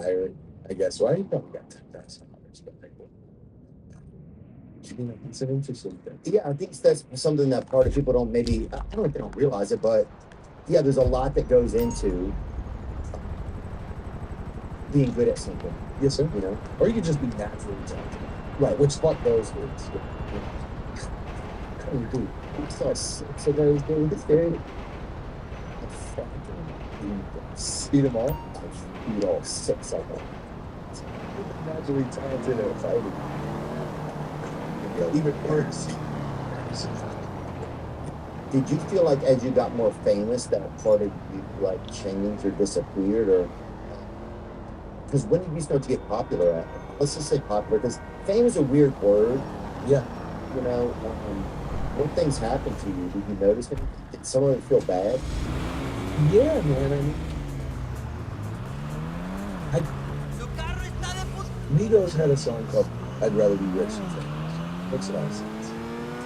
liar, I guess. Well, he probably got $10,000, but like, it's an interesting thing. Yeah, I think that's something that part of people don't maybe, I don't know if they don't realize it, but yeah, there's a lot that goes into being good at something. Yes, sir. You know? Or you could just be naturally talented. Right. Which fuck those dudes. Oh, dude. I saw six of those dudes, dude. I fucking see them all. I beat all six of them. Naturally talented at fighting. Even worse. Did you feel like as you got more famous that part of you like changed or disappeared, or because when did you start to get popular at? Let's just say popular, because fame is a weird word. Yeah. You know, when things happen to you, did you notice it? Did some of it feel bad? Yeah, man. I mean, Migos had a song called "I'd Rather Be Rich Than Famous." Makes a lot of sense.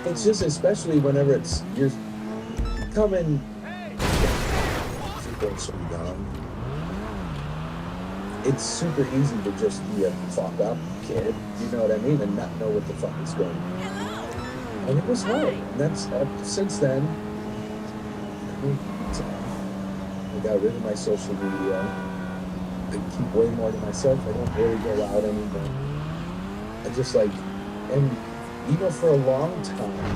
It's just, especially whenever you're coming super so young, it's super easy to just be a fuck up kid, you know what I mean, and not know what the fuck is going on. And it was hard. And that's since then. I got rid of my social media. I keep way more to myself. I don't really go out anymore. I just like, and you know, for a long time,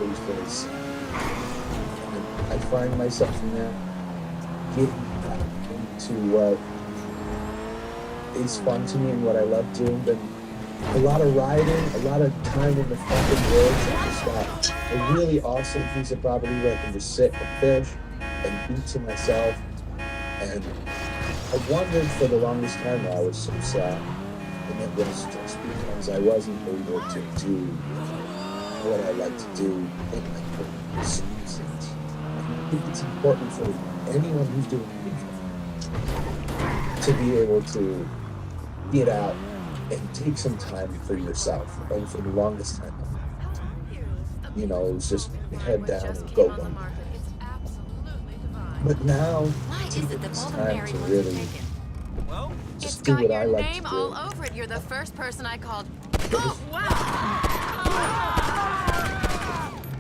it was very sad. And I find myself now getting back into what is fun to me and what I love doing. But a lot of riding, a lot of time in the fucking woods. I just got a really awesome piece of property where I can just sit and fish and eat to myself. And I wondered for the longest time why I was so sad. And it was just because I wasn't able to do what I like to do in my personal circumstance. I think it's important for anyone who's doing anything to be able to get out and take some time for yourself. And for the longest time, you know, it was just head down and go. But now, taking this time to really just do what I like to do. All over it. You're the first person I called. Oh, wow!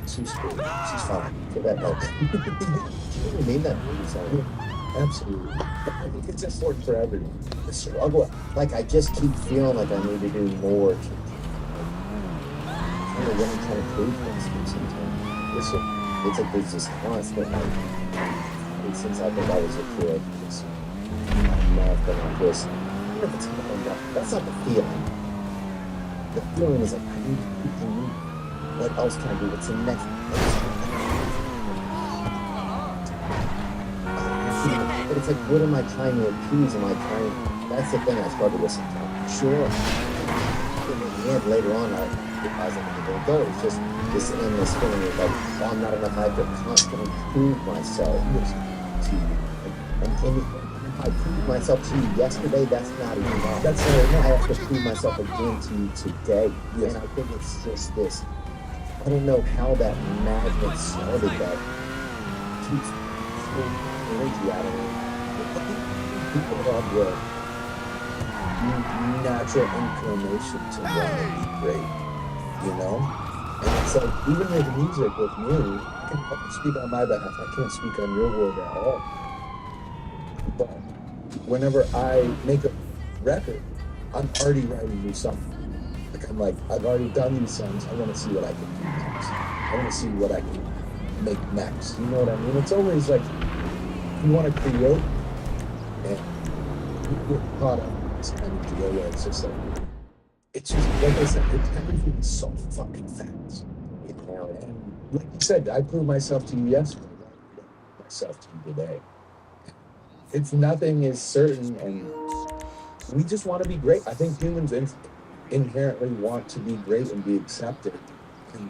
She's cool. She's fine. So that helps. You didn't mean that. Sorry. Absolutely. I think it's important for everyone. The struggle, like I just keep feeling like I need to do more. I don't know what I'm trying to prove things sometimes. It's like there's this constant, like, since I think I was a kid, this nothing like this. Even if it's not enough, that's not the feeling. The feeling is like, I need, what else can I do? What's the next? But it's like, what am I trying to appease? Am I trying? That's the thing I struggle with sometimes. Sure. In the end, later on, I realize I'm going to go. It's just this endless feeling of like, oh, I'm not enough. I have to constantly prove myself to you. And if I proved myself to you yesterday, that's not enough. That's not enough. I have to prove myself again to you today. Yes. And I think it's just this. I don't know how that magnet started that keeps energy out of me. People have the natural inclination to want to be great, you know? And it's like, even with music, with me, I can speak on my behalf. I can't speak on your word at all. But whenever I make a record, I'm already writing new something. Like, I'm like, I've already done these songs. I want to see what I can do next. I want to see what I can make next. You know what I mean? It's always like, you want to create, and you get caught up in this kind of deal where it's just like, it's just, like I said, everything is so fucking fast. You know, and like you said, I proved myself to you yesterday. I proved myself to you today. It's nothing is certain, and we just want to be great. I think humans inherently want to be great and be accepted. And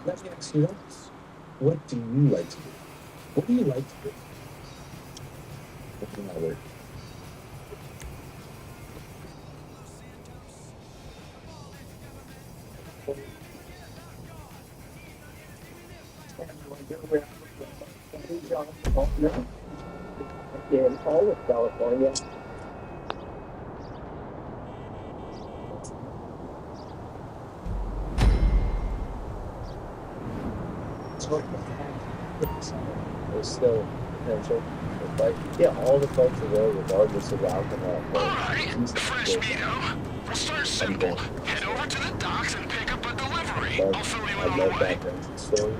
let me ask you this. What do you like to do? What do you like to do? What's my word? In all of California, There's still potential to fight. Yeah, all the fights are there regardless of the outcome of that Alright, fresh meetup. We'll start simple. Head over to the docks and pick up a delivery. I'll fill you in I on the love way. that Vincent story.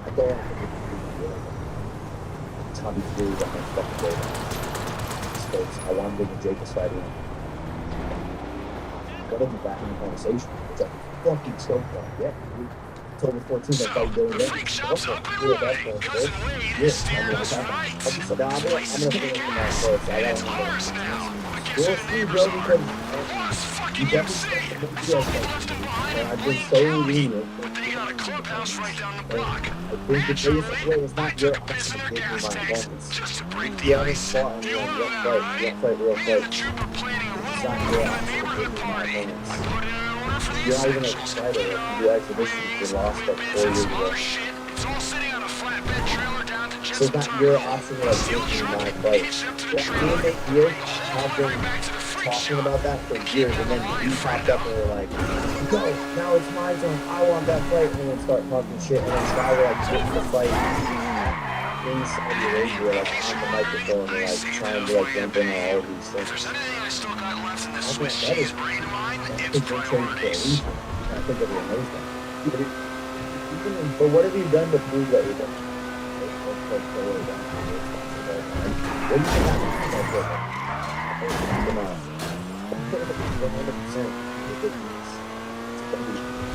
I don't want to be Tommy Fury that my fucking day. I wanted to get Jacobs fighting. Gotta be back in the conversation. It's like fucking so fun. Yeah. October 14th, I fight Billy The Ray. freak shop's up and running. Cousin Wade is steering us right. I'm gonna finish the match first. I It's gotta ours now. What gives We'll you see, neighbors bro, are? because Plus, fucking you UC. definitely So they left him behind in I've the been main so county. lenient. But they got a clubhouse right down the block. I think the biggest way Naturally, was I not your took bits in their option gas my tanks opponents. just to break the You haven't ice. fought You anyone, know you that, fight, right? you fight real Me quick. and the troop are planning a It's little not war your in a option to neighborhood my party. opponents. I put in an order for the You're not even a essentials. fighter. You You know, do exhibitions. You weeds, lost like whippets, 4 and years some ago. other shit. It's all sitting on a flatbed trailer down to So just it's not your option to like Steal give the me truck, my fight. hitch up to the Yeah, me trailer, and Nate bring Diaz the whole have party been back to the freak talking shop, about that for and keep years, it and then alive, you popped up and were like, "Go, now it's my turn. I want that fight," and then start talking shit, and then try to like get me to fight in Saudi Arabia, like on the microphone, and like trying to like jump in on all these If things. there's anything I still got left in this I think Swiss that cheese is brain of mine, I it's think we're training for a priorities. reason. I think it'll be amazing. But what have you done to prove that you're done? What do you think happened to that? 100%.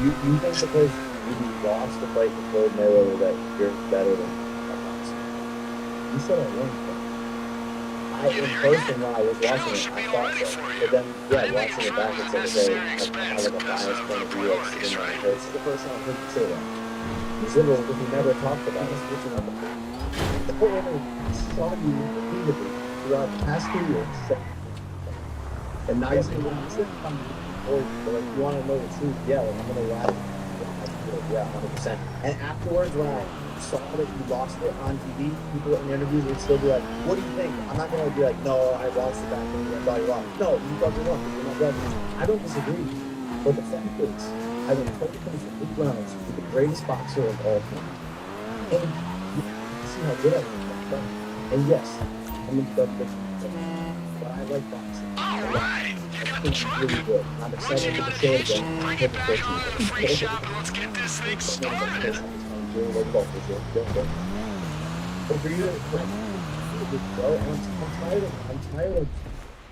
You think because you lost the fight to Floyd Mayweather that you're better than you said I won. In person when I was watching it, I thought so. But then, yeah, watching it back, it's like, okay, I have like a biased point of view, like sitting there. Okay, this is the first time I heard you say that. You said, well, we never talked about it. The whole interview saw you repeatedly throughout the past 2 years. And now you say, well, you said something, or like, you want to know the truth, yeah, like, I'm going to lie. Yeah, 100%. And afterwards, when I saw that you lost it on TV, people in interviews would still be like, what do you think? I'm not going to be like, no, I lost it back then, I thought you lost. No, you thought you won, but you're not brother. I don't disagree. But the fact is, I went 20 rounds with the greatest boxer of all time. And you see how good I am. And yes, I'm in the but I like boxing. Alright, you got the truck? Really good. I'm Once excited you for got the the show hitch, again. bring it back on to the freak shop and let's get this thing started. But for you, bro,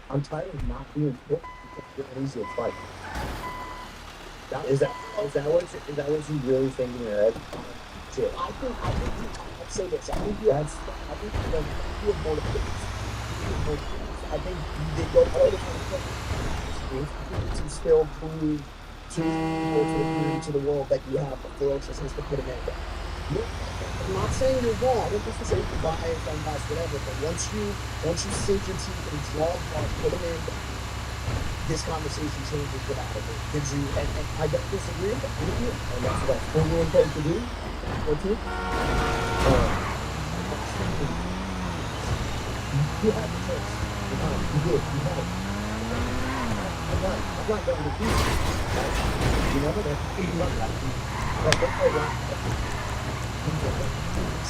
I'm tired of not being put because you're an easier fight. Is that what you really think in your head? Shit. I'd say this. I think you have more to I think you did go all the to still prove to people, to the community, to the world that you have the ferociousness to put a man down. I'm not saying you're wrong. I don't think to say you're biased, unbiased, whatever. But once you sink your teeth and draw apart, put a man down, this conversation changes dramatically. Gives you, and I don't disagree with you, and that's what I fully intend to do. You have the choice. You did. You have it. I'm not going to do it. You know that? You love that.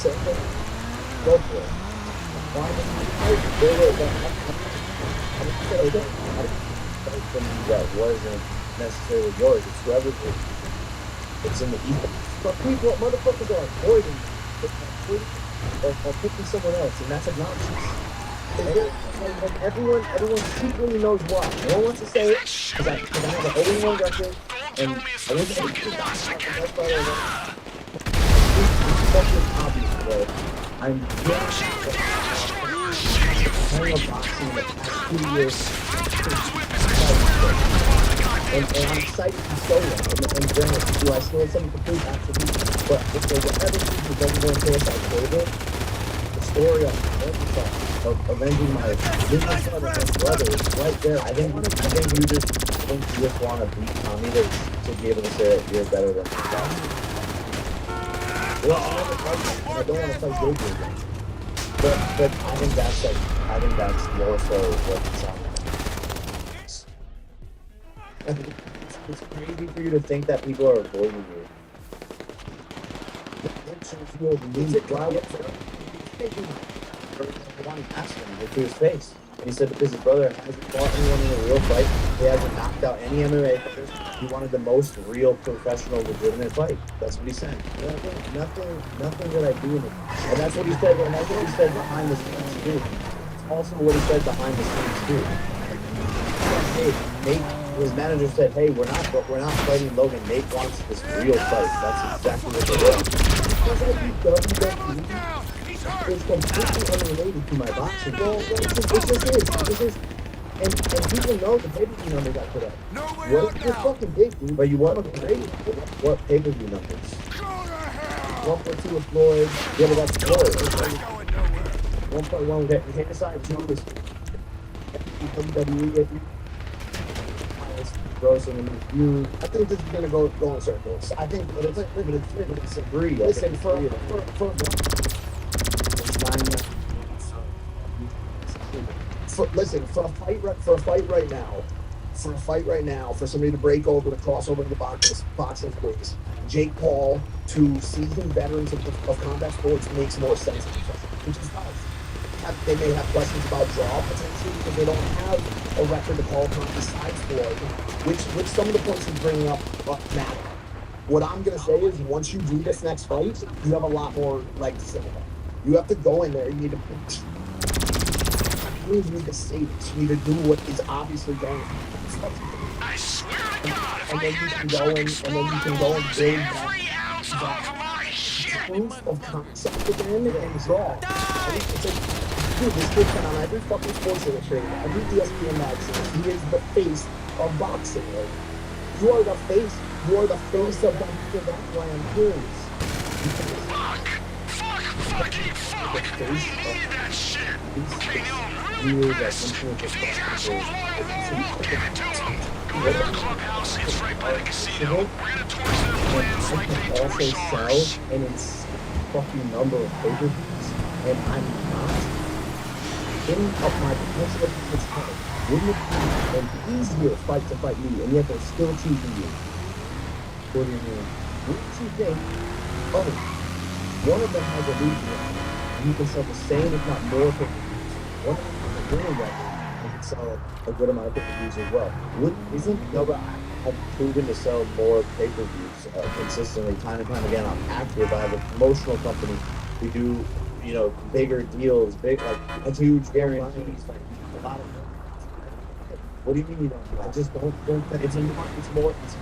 So, go for it. Why didn't you fight? I didn't fight something that wasn't necessarily yours. It's whoever it's in the ether. But people, motherfuckers are avoiding or picking someone else, and that's obnoxious. And everyone secretly knows why. No one wants to say it because I have an 0-1 record, and I wish I could it's obvious, bro. I'm just playing boxing in the past 2 years. And I'm excited to show them. And granted, do I still have something to prove? Absolutely. But if for whatever reason it doesn't go into us like David, the story of avenging my business brother and brother is right there. I think you just want to beat Tommy to be able to say that you're better than him. Well, I'll never fight him. I don't want to fight David again. But I think that's more so what it's on. It's crazy for you to think that people are avoiding you. One asked him right to his face. And he said because his brother hasn't fought anyone in a real fight, he hasn't knocked out any MMA fighters. He wanted the most real, professional, legitimate fight. That's what he said. Nothing that I do. And that's what he said. And that's what he said behind the scenes too. It's also what he said behind the scenes too. Nate, his manager said, "Hey, we're not fighting Logan. Nate wants this real fight." That's exactly what they did. It's completely unrelated to my boxing. Well, it just is. And people know the pay-per-view number got put up. What is fucking big, dude? But you want what pay-per-view numbers? 1.2 with Floyd. Yeah, but that's Floyd. 1.1 with Homicide 2 was WWE. Grossing and review. I think this is gonna go in circles. I think, but it's a breed. Listen, for a fight right now, for somebody to break over, to cross over to the boxing space, Jake Paul, to seasoned veterans of combat sports makes more sense. Which is fine. They may have questions about draw potentially because they don't have a record to call upon besides Floyd, which some of the points he's bringing up matter. What I'm gonna say is, once you do this next fight, you have a lot more legs to sit on. You have to go in there. You need to say this. You need to do what is obviously going on. I swear to God, if And I then hear you that can truck go in, and explode, then you I can will go and lose build every ounce of my shit. proof of concept again and draw. It's like, dude, this kid's been on every fucking Sports Illustrated, every ESPN magazine. He is the face of boxing. Like, you are the face. You are the face of boxing. That's why I'm curious. Fuck. We need that shit. Okay, now I'm really pissed. If these assholes want a war, we'll give it to them. Go to their clubhouse. It's right by the casino. We're gonna torch their plans like they torched ours. And it's fucking number of pay-per-views, and I'm not getting up my potential of this time. Wouldn't it be an easier fight to fight me, and yet they're still choosing you? What do you mean? Wouldn't you think, one of them has a losing record, and you can sell the same, if not more, pay-per-views. One of them has a winning record, and you can sell a good amount of pay-per-views as well. But I've proven to sell more pay-per-views consistently, time and time again. I'm active. I have a promotional company. We do, bigger deals, like huge guarantees. A lot of. What do you mean you don't? I just don't. It's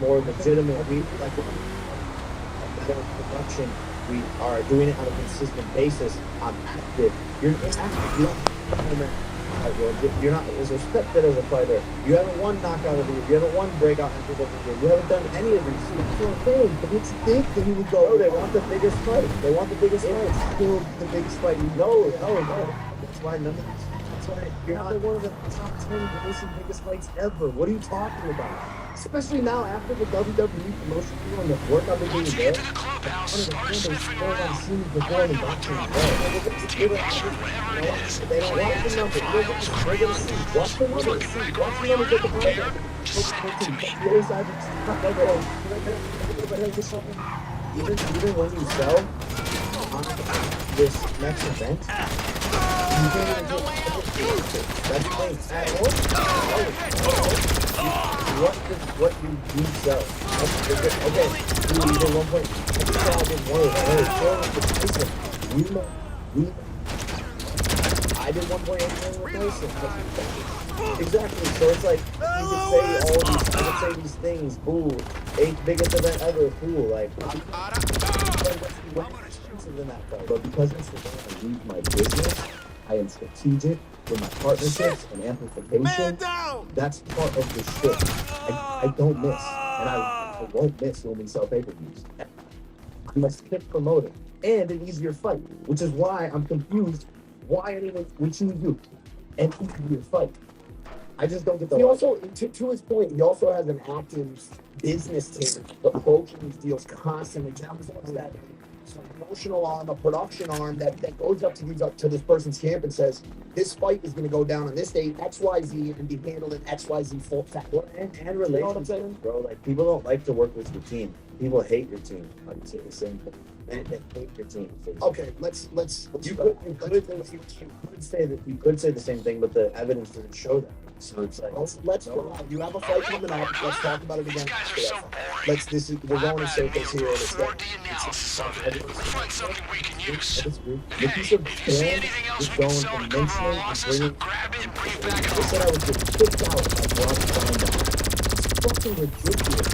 more legitimate. We like a better production. We are doing it on a consistent basis. I'm active. You're active. You're not as respected as a fighter. You haven't won knockout of the year. You haven't won breakout entry of the year. You haven't done any of these things. That's what I'm saying. But it's big. Then you would go. They want the biggest fight. They want the biggest fight. It's still the biggest fight. No. That's why none of this. That's why you're not one of the top 10 biggest fights ever. What are you talking about? Especially now after the WWE promotion deal and the workout they're doing Once you there. get to the clubhouse, start sniffing around. I Before want the to know what boxing. drugs, THC, whatever it is, plants and vials, crayons, Watch the numbers. fucking make Watch all the your numbers. own gear. Just send it to me. The other side even when you sell on this next event, you can't even do that's the thing. At what you do sell. Okay, you did 1 point. I did 1.8 million with Tyson. Exactly. So it's like you could say all these. I could say these things. Boo. 8th biggest event ever. Cool. Like, what's expensive than that fight? But because it's the way I lead my business, I am strategic with my partnerships and amplification. That's part of the shit. I don't miss, and I won't miss when we sell pay-per-views. I'm a stick promoter and an easier fight, which is why I'm confused. Why anyone would choose you? An easier fight. I just don't get the. He also, to his point, he also has an active business team approaching these deals constantly. That promotional arm, a production arm that goes up to this person's camp and says, this fight is going to go down on this date, XYZ, and be handled in XYZ full fat. And relationships, bro. Like, people don't like to work with your team. People hate your team. I would say the same thing. They hate your team. Okay, let's You could say the same thing, but the evidence doesn't show that. So it's like let's go out. You have a fight coming up. Let's talk about it These again. guys are so boring. Let's this is we're going in circles here. It's 4D analysis of it. Let's find something we can use. And If hey, you should if you see anything else we can sell to cover our losses, grab it and bring it back I said I home. would get kicked out if I brought the phone down. It's fucking ridiculous.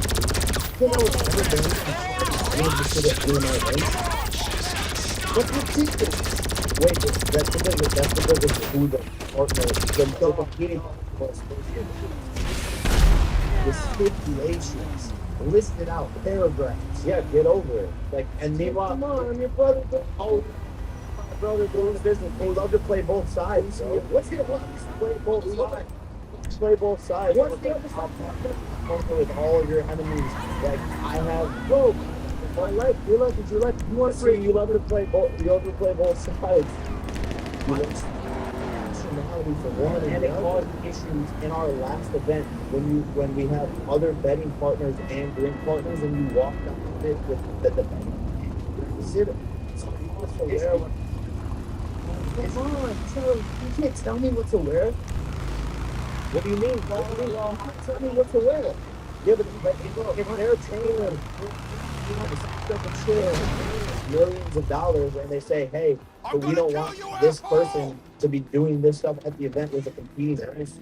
You know what's ever been to sit at doing my events? What's ridiculous? Wait, that's because of who the partner, the competing was the stipulations listed out, paragraphs. yeah, get over it. Like, and meanwhile, Come on, I'm your brother. oh, my brother doing business. They love to play both sides. So What's your what? play both sides. Play both sides. What's the other side? Partner with all your enemies. Like I have, Bro, my life, your life is your life. You want to see, you love to play both. You love to play both sides. You want nationality for one and it caused issues in our last event when we have other betting partners and drink partners, and you walked out of it with the betting. Zero. So you want to wear what? Come on, you can't tell me what to wear. What do you mean? Tell me what to wear. Yeah, but if they're paying millions of dollars and they say, hey, but we don't want this person to be doing this stuff at the event with a competing artist.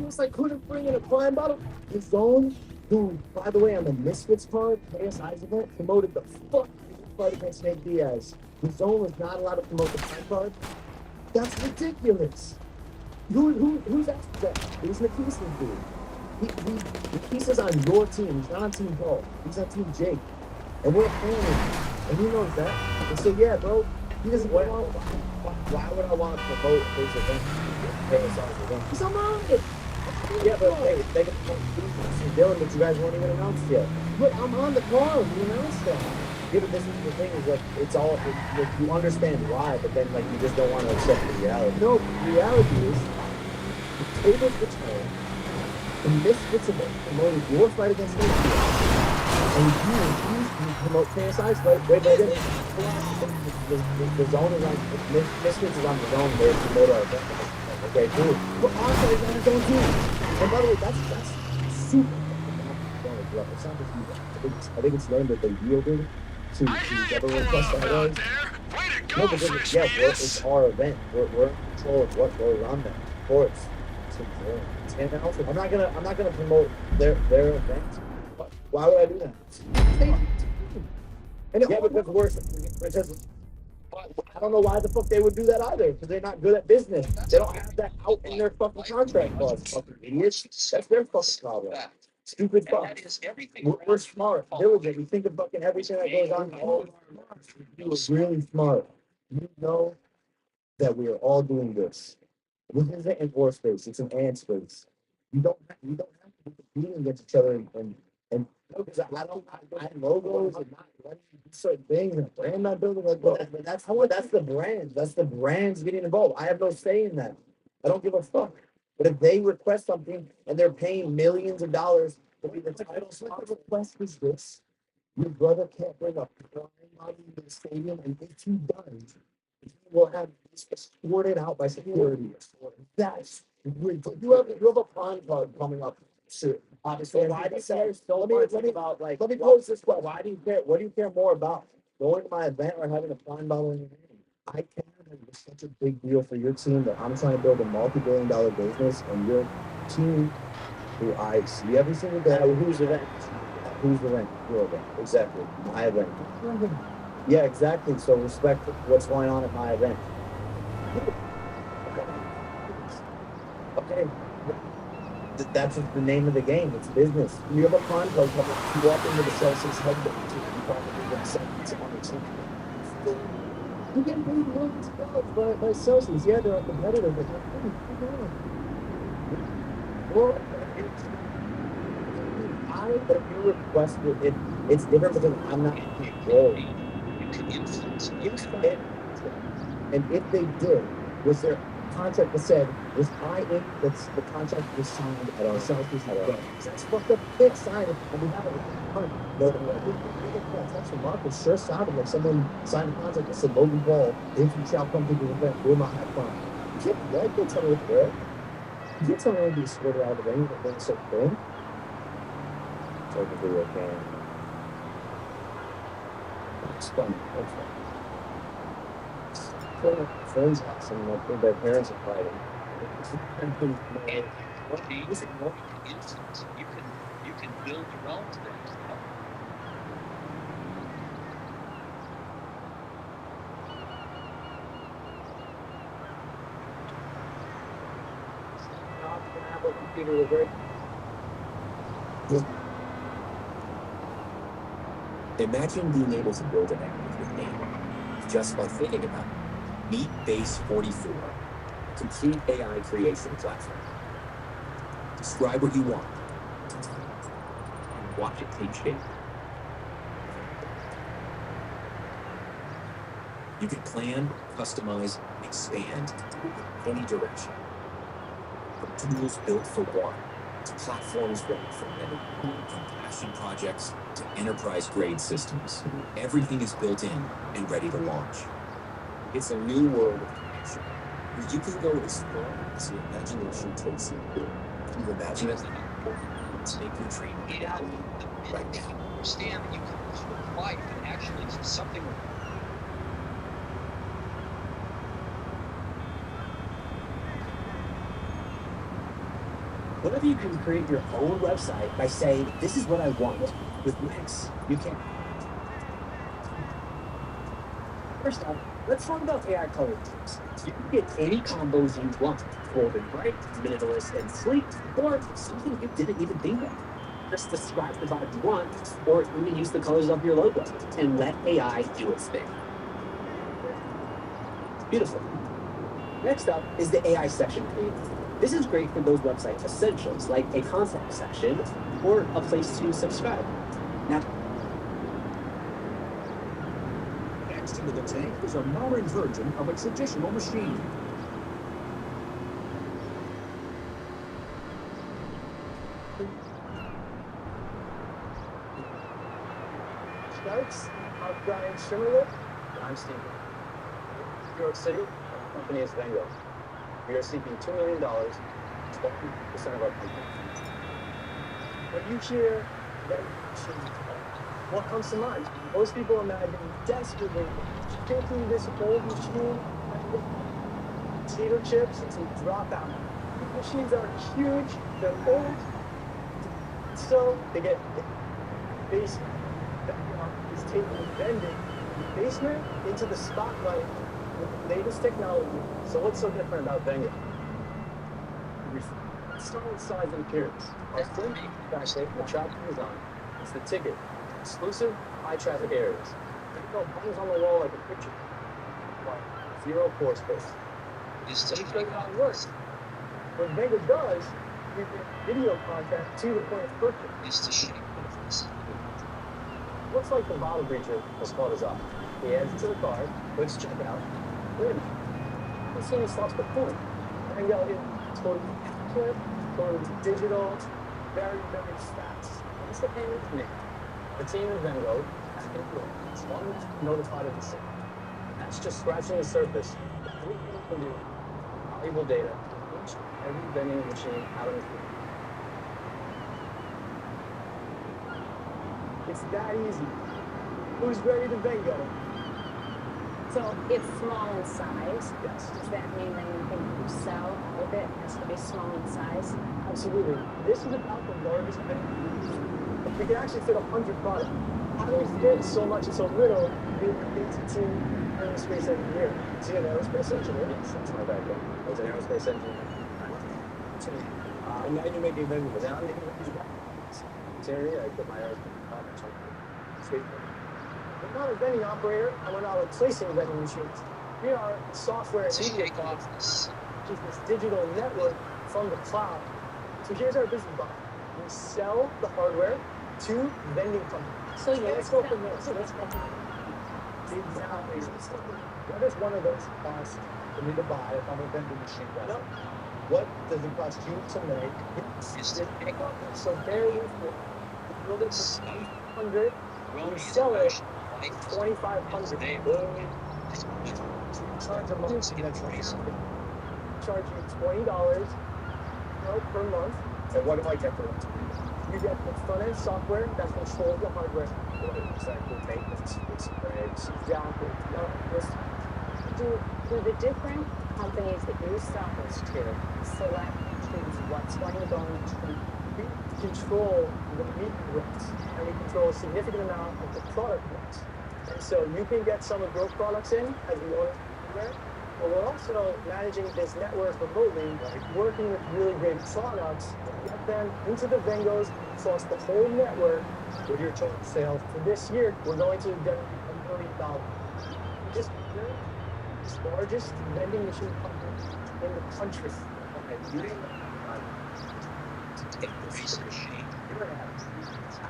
It's like couldn't bring in a wine bottle. The Zone, who, by the way, on the Misfits card, KSI's event, promoted the fuck fight against Nate Diaz. The Zone was not allowed to promote the time card. That's ridiculous. Who's after that? Who's Nikisa's dude? Nikisa's on your team. He's not on Team Paul. He's on Team Jake. And we're planning. And he knows that. And so, yeah, bro, he doesn't want. Why would I want to promote his event? KSI's event? He's on it. Yeah, but hey, they can Dylan, but you guys weren't even announced yet. But I'm on the card. You announced that. Yeah, but this is the thing is like it's all like, you understand why, but then like you just don't want to accept the reality. No, the reality is the tables return. The Misfits have promoted your fight against me. And you refuse to promote KSI's fight. Wait, the zone is on Misfits is on the zone. They promote our event. Okay, cool. But also is on his own team. And by the way, that's super. It's not just you. I think it's lame that they yielded to whatever request that was. No, but it's our event. We're in control of what goes on there. Of course. And also, I'm not gonna promote their event. Why would I do that? And yeah, because I don't know why the fuck they would do that either. Because they're not good at business. They don't have that out in their fucking contract clause. Fucking idiots. That's their fucking problem. Stupid fuck. We're smart, diligent. We think of fucking everything that goes on. You're really smart. You know that we are all doing this. This isn't an or space. It's an and space. You don't have to be competing against each other and because I logos and not letting you do certain things and brand not building like but that's the brand. That's the brands getting involved. I have no say in that. I don't give a fuck. But if they request something and they're paying millions of dollars to be the title sponsor, the request is this. Your brother can't bring a prime money to the stadium, and if he does, he will have this escorted out by security. That's ridiculous. You have a prime card coming up soon. Obviously, why do you care so much about like? Let me pose this question. Why do you care? What do you care more about? Going to my event or having a prime bottle in your hand? I care that it's such a big deal for your team that I'm trying to build a multi-billion-dollar business, and your team, who I see every single day, whose event? Whose event? Your event. Exactly. My event. Yeah, exactly. So respect what's going on at my event. Okay. That's just the name of the game. It's business. You have a prime code coming. You walk into the Celsius headband too. You probably get $70 you get paid millions of dollars by Celsius. Yeah, they're a competitor, but they're pretty well, but if you request it, it's different because I'm not in control. And if they did, was there contract that said, was I in, that's the contract was signed at our Southeast Go. That's fucked up. You can't sign it on behalf of a company. That's what Marcus sure sounded like someone signed a contract that said, Logan Paul, if you shall come to the event, will not have fun. You can't do that. You can't tell me what to wear. You can't tell me when to be escorted out of the venue and then so boom. Technically, I can. It's fun. It's fun. Friends house and I think their parents are fighting. And what is it? What instance you can build your own things. Not gonna have a computer with her. Imagine being able to build an app with your name just by thinking about it. Meet Base 44, a complete AI creation platform. Describe what you want and watch it take shape. You can plan, customize, expand in any direction. From tools built for one to platforms ready for many, from passion projects to enterprise-grade systems. Everything is built in and ready to launch. It's a new world of creation where you can go as far as your imagination takes you. Can you imagine it? Let's make your dream reality right now. Understand that you can apply, you can actually do something. What if you can create your own website by saying, this is what I want? With Wix, you can. First off, let's talk about AI color schemes. You can get any combos you want. Bold and bright, minimalist and sleek, or something you didn't even think of. Just describe the vibe you want, or even use the colors of your logo, and let AI do its thing. Beautiful. Next up is the AI section page. This is great for those website essentials, like a contact section, or a place to subscribe. Now, next into the tank is a modern version of a traditional machine. Starts, I'm Brian Schimmerle. I'm Steve. New York City, our company is Vengo. We are seeking $2 million, 12% of our company. When you hear that, what comes to mind? Most people imagine desperately taking this old machine, potato chips, and some dropout. These machines are huge, they're old, so they get basement. Is taking vending basement into the spotlight with the latest technology. So what's so different about Venga? Let's start with size and appearance. Our front backstage, the traffic is on. It's the ticket. Exclusive, high traffic areas. Venga hangs on the wall like a picture. Like zero floor space. Is Let me show you how it works. What Venga does, we bring video content to the point of purchase. Is to shape this. Looks like the bottle breacher has called us off. He adds it to the card, clicks checkout. Wait a minute. Let's see he stops the point. And go in totally accurate, totally digital, very, very fast. What's the payment to me? The team in Vengo, back in the as long as notified of the same. That's just scratching the surface. Everything we can do, valuable data, each and every vending machine out in the field. It's that easy. Who's ready to Vengo? So it's small in size. Yes. Does that mean that anything you sell with it has to be small in size? Absolutely. This is about the largest vending. We can actually fit 100 products. How do we fit so much and so little? Being an aerospace engineer. See, an aerospace engineer? Yes, that's my background. I was an aerospace engineer. And now you're making vending. Now I'm making vending. Interior, I put my aerospace products on. I'm not a vending operator, and we're not replacing vending machines. We are a software To media shake off this. which is this digital network from the cloud. So here's our business model. We sell the hardware to vending companies. So let's go from there. So let's go from there. Exactly. What does one of those cost for me to buy if I'm a vending machine runner? What does it cost you to make? So bear with me. You build it for $800, you sell it for $2,500. Charge a month, and that's charge you $20 per month. And what do I get for it? You get the front-end software that controls the hardware. Exactly. Maintenance, breaks. Exactly. No, this Do the different companies that you sell this to select and choose what's going to go into we control the meter rates, and we control a significant amount of the product rates. And so you can get some of your products in as the owner, but we're also managing this network remotely, working with really great products, get them into the Vengos across the whole network. With your total sales for this year, we're going to get $1 million. Just the largest vending machine company in the country. Okay, you didn't take this machine. You're gonna have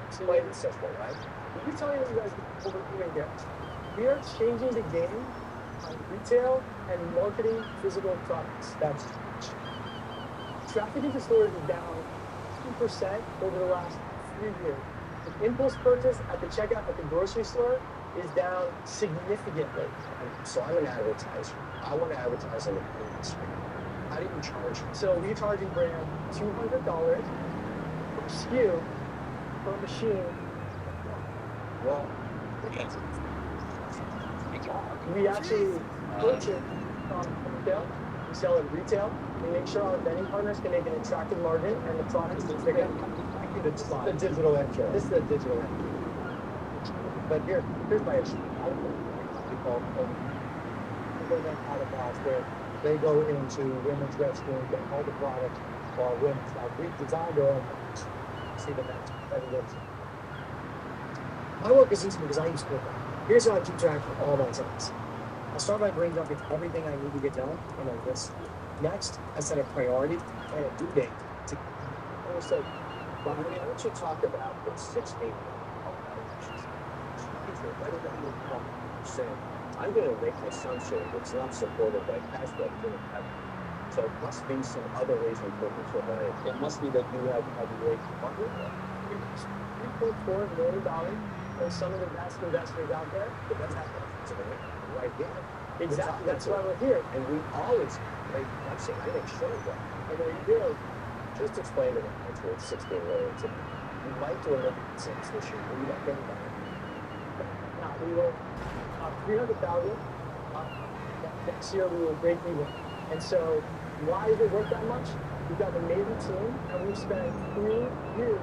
absolutely simple, right? Let me tell you what you guys what we're doing here. We are changing the game on retail and marketing physical products. That's traffic into stores is down 2% over the last 3 years. The impulse purchase at the checkout at the grocery store is down significantly. So I'm an advertiser. I want to advertise on the screen. How do you charge? So we're charging brand $200 per SKU per machine. Well, we actually purchase from retail. We sell at retail. We make sure our vending partners can make an attractive margin and the product is bigger. This is the digital entry. This is the digital entry. But here's my issue. I don't know we call them out of bounds where they go into women's restroom, get all the products for women's. Now we designed our own. See the next evidence. My work is easy because I use Quick. Here's how I keep track of all my tasks. I start by brain dumping everything I need to get done on a list. Next, I set a priority and a due date to also. But I mean, I want you to talk about the 16 I'm going to make an assumption it's not supported by cash flow. So it must be some other reason for it. It must be that you have a great partner. $3.4 million for some of the best investors out there. But that's not right here. Exactly. That's why we're here. And we always make, I'm saying, I make sure that. And when you do, just explain to them, it's 16 million. You might do a little bit this year, but you don't get it. Now, we will 300,000. Next year we will break even. And so, why is it worth that much? We've got an amazing team, and we've spent 3 years.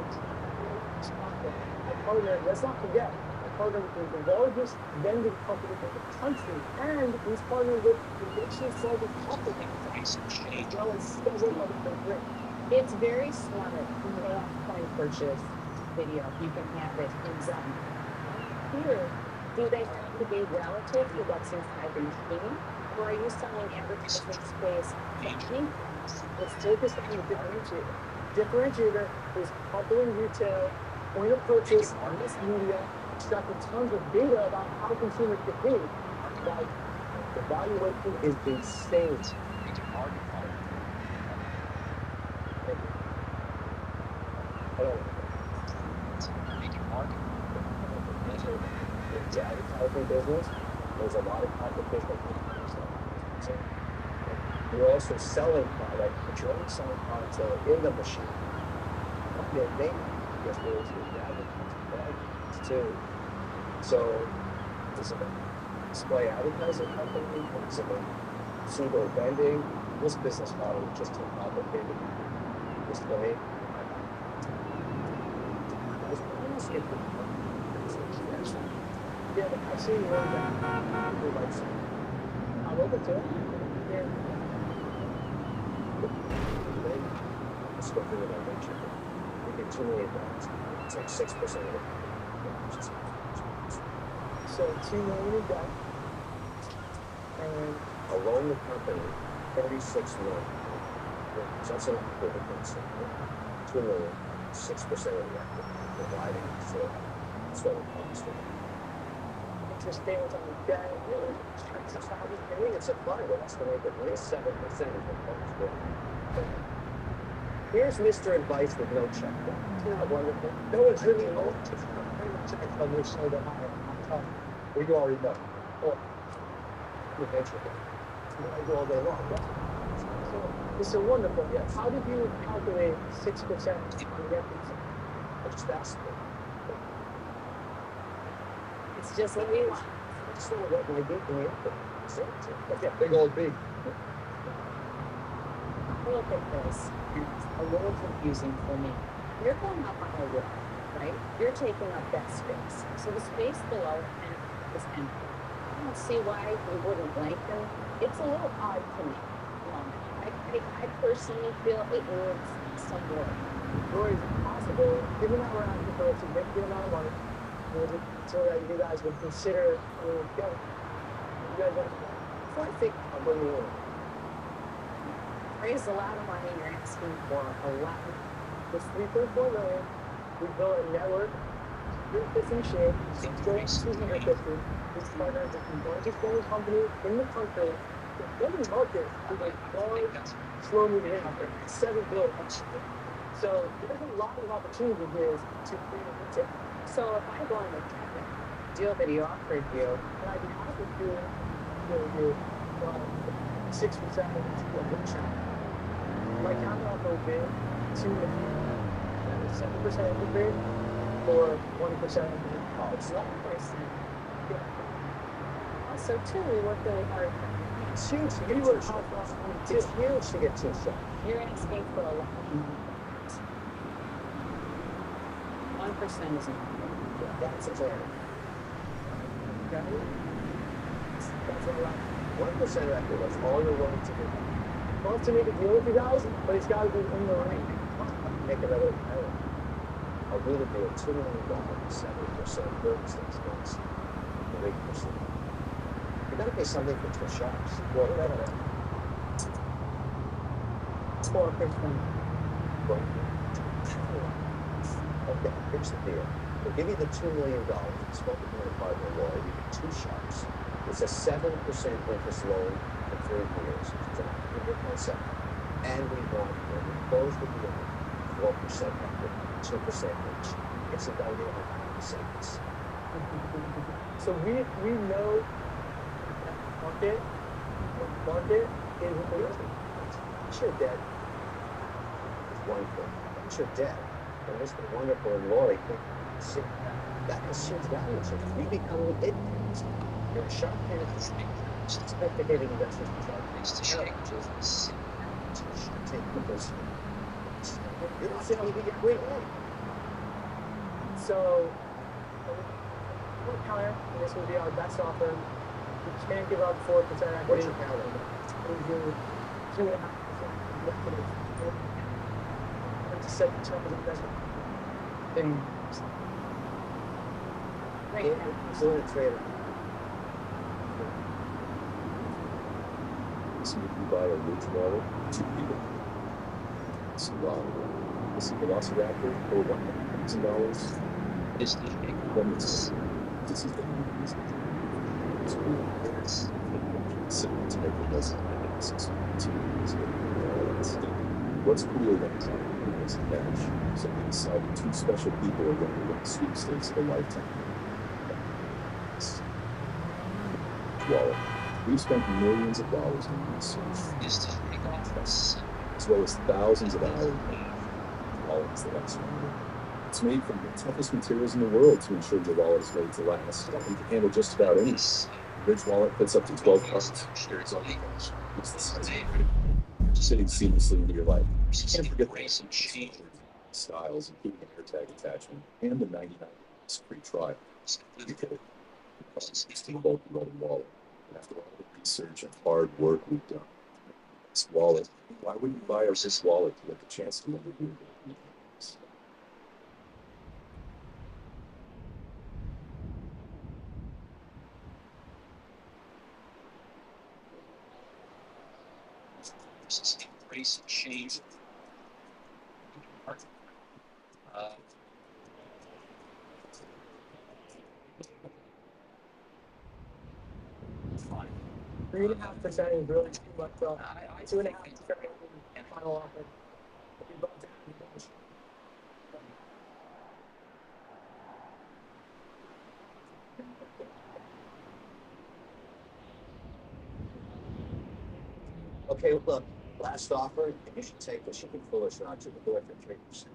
I partnered. Let's not forget, I partnered with the largest vending company in the country, and we've partnered with the nation's largest company. As well as several other things. It's very smart. The off-point purchase video, you can have it exactly. Here, do they have to be relative to what's inside the machine? Or are you selling advertising space? Let's focus on the differentiator. Differentiator is coupling retail, point of purchase, mass media, extracting tons of data about how consumers behave. Like, the valuation is insane. The advertising business, there's a lot of competition. So you're also selling product, but you're only selling products that are in the machine. Your name gets really to the advertising products too. So is it a display advertising company? Is it a pseudo vending? This business model is just too complicated. Display. Yeah, I see you really bad. I'm open to it. Yeah. Let's go through what I mentioned. We get $2 million. It's like 6% of it. So $2 million in debt. And alone the company, $36 million. So that's enough for the thing. $2 million, 6% of the equity. Providing for that's what it comes to. interest payments on the debt. That's how he's paying it. Supply will estimate at least 7% of the proposed bill. Here's Mr. Advice with no checkbook. Isn't that wonderful? No one's really old. Pretty much I understand that I'm tough. Well, you already know. Or eventually. I do all day long. So, it's a wonderful, yes. How did you calculate 6% on the equity? I just asked you. It's just what we want. I just want to let my big man. Yeah, big old big. Look at this. It's a little confusing for me. You're going up on a roof, right? You're taking up that space. So the space below is empty. I don't see why we wouldn't lengthen. It's a little odd to me. I personally feel it needs some work. Or is it possible, given that we're asking for a significant amount of money, so that you guys would consider, you guys want to, so I think I'll bring you in. Raise a lot of money. You're asking for a lot. With 3.4 million, we built a network, 350 machine, 250. This partner is the largest growing company in the country. The only market is a large, slow moving industry. 7 billion. So there's a lot of opportunity here to create a. So if I go on the deal that he offered you, and I'd be happy to do 6% of the workshop. My capital will be 7% of the grade or 1% of the it's 1%. Also, too, we work really hard. It's huge to get 2 shots. It's huge to get 2 shots. You're asking for a lot of money. 1% is not. That's a fair. Okay? That's a lot. 1% equity, that's all you're willing to do. I'd love to make a deal with you guys, but it's got to be in the ring. Make another pilot. I'll really do a $2 million, 7%, 36 months, 8%. You got to pay something for 2 shops. Well, better. 4%. Okay, here's the deal. We'll give you the $2 million. You spoke with my partner, Laura. You get 2 shops. It's a 7% interest loan for 3 years. It's a 100%. And we want you to close the deal 4% equity, 2% each. It's a done deal in seconds. So we know that market is it's your debt. It's one thing. It's your debt. And Mr. Wonderful and Lori can see that assumes value. So you become the big things. You're a sharp hand. Speculating investors is to shake Jesus. Take the person. You're not saying you get great money. So, we're counter, and this will be our best offer. We can't give up 4% equity. What's your counter? We do 2.5%. It's a 7% of investment. Then, so it's trade. So if you buy a rich wallet, 2 people. So this is Velociraptor for $100,000. This is Then this is the it's cool. So it's never does what's cooler than it's cash? So we decided 2 special people are going to win sweepstakes of a lifetime. Wallet. We've spent millions of dollars in research, as well as thousands of hours of wallets that I've surrounded. It's made from the toughest materials in the world to ensure your wallet is made to last and can handle just about any. Ridge wallet fits up to 12 cards. Carries all your cash. It's the size of it. Sitting seamlessly into your life. You can't forget the styles, including an AirTag attachment and the 99 free trial. You get it. It's the bulk rolling wallet. After all the research and hard work we've done, this wallet, why wouldn't you buy this wallet to get the chance to win the game? embrace and change. fine. 3.5% is really too much. I 2.5% think is very final offer. We both have to finish. Okay, look, last offer, and you should take this. You can fool us not to the door for 3%.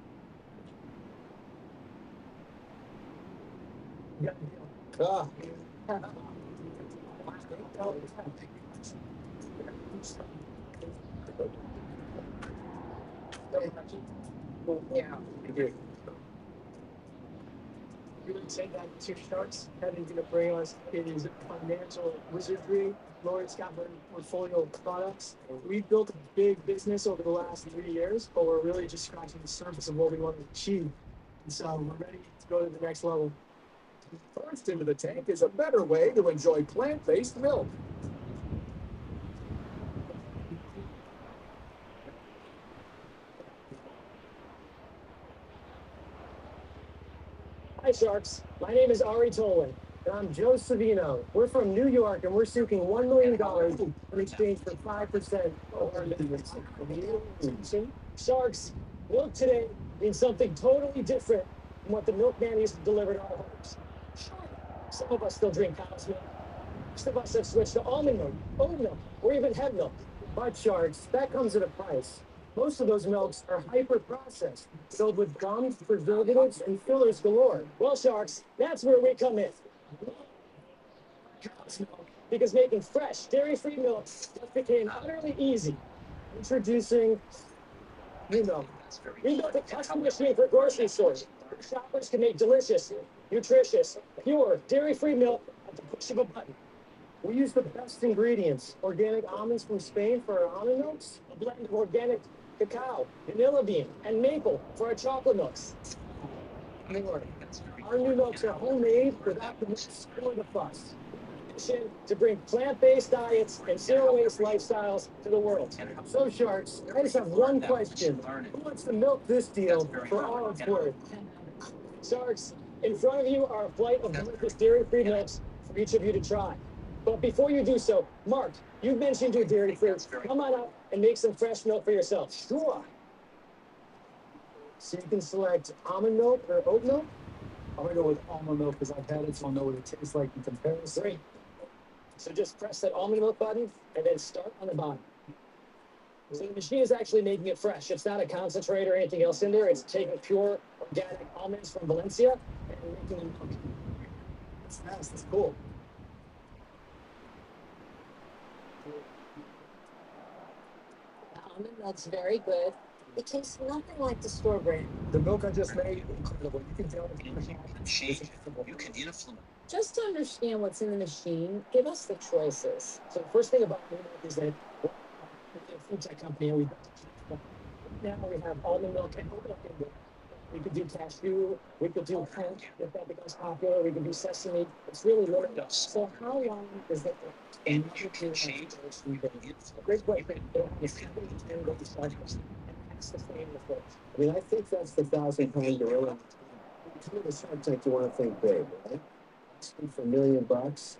You got the deal. Ah, Yeah. You would say that two sharks having to bring us is financial wizardry. Lawrence got a portfolio of products. We've built a big business over the last 3 years, but we're really just scratching the surface of what we want to achieve. And so we're ready to go to the next level. First into the tank is a better way to enjoy plant-based milk. Hi, Sharks. My name is Ari Tolan, and I'm Joe Savino. We're from New York, and we're seeking $1 million in exchange for 5% of our business. Sharks, milk today means something totally different from what the milkman used to deliver to our homes. Sure, some of us still drink cow's milk. Most of us have switched to almond milk, oat milk, or even hemp milk. But Sharks, that comes at a price. Most of those milks are hyper processed, filled with gums, preservatives, and fillers galore. Well, Sharks, that's where we come in. Cow's milk, because making fresh, dairy-free milk just became utterly easy. Introducing New Milk. We built a custom machine for grocery stores. Shoppers can make delicious, nutritious, pure, dairy-free milk at the push of a button. We use the best ingredients: organic almonds from Spain for our almond milks, a blend of organic cacao, vanilla bean, and maple for our chocolate milks. More. Our new milks are homemade without the mix or the fuss. Mission to bring plant-based diets and zero-waste lifestyles to the world. So, Sharks, I just have one question. Who wants to milk this deal for all it's worth? Sharks, in front of you are a flight of delicious dairy-free milks for each of you to try. But before you do so, Mark, you've mentioned your dairy-free. Come on up and make some fresh milk for yourself. Sure. So you can select almond milk or oat milk. I'm gonna go with almond milk because I've had it, so I'll know what it tastes like in comparison. Great. So just press that almond milk button and then start on the bottom. So the machine is actually making it fresh. It's not a concentrate or anything else in there. It's taking pure organic almonds from Valencia and making them milk. That's nice. That's cool. The almond milk's very good. It tastes nothing like the store brand. The milk I just made, incredible. You can tell you can change it. You can influence. Just to understand what's in the machine, give us the choices. So the first thing about New Milk is that we're a food tech company, and now we have almond milk and oat milk in there. We could do cashew. We could do hemp if that becomes popular. We could do sesame. It's really limited. So how long is that? And you can change it. You can influence. Great question. It's and that's the same with this. I mean, I think that's the 1,000-pound gorilla. To the Shark Tank, you want to think big, right? For $1 million,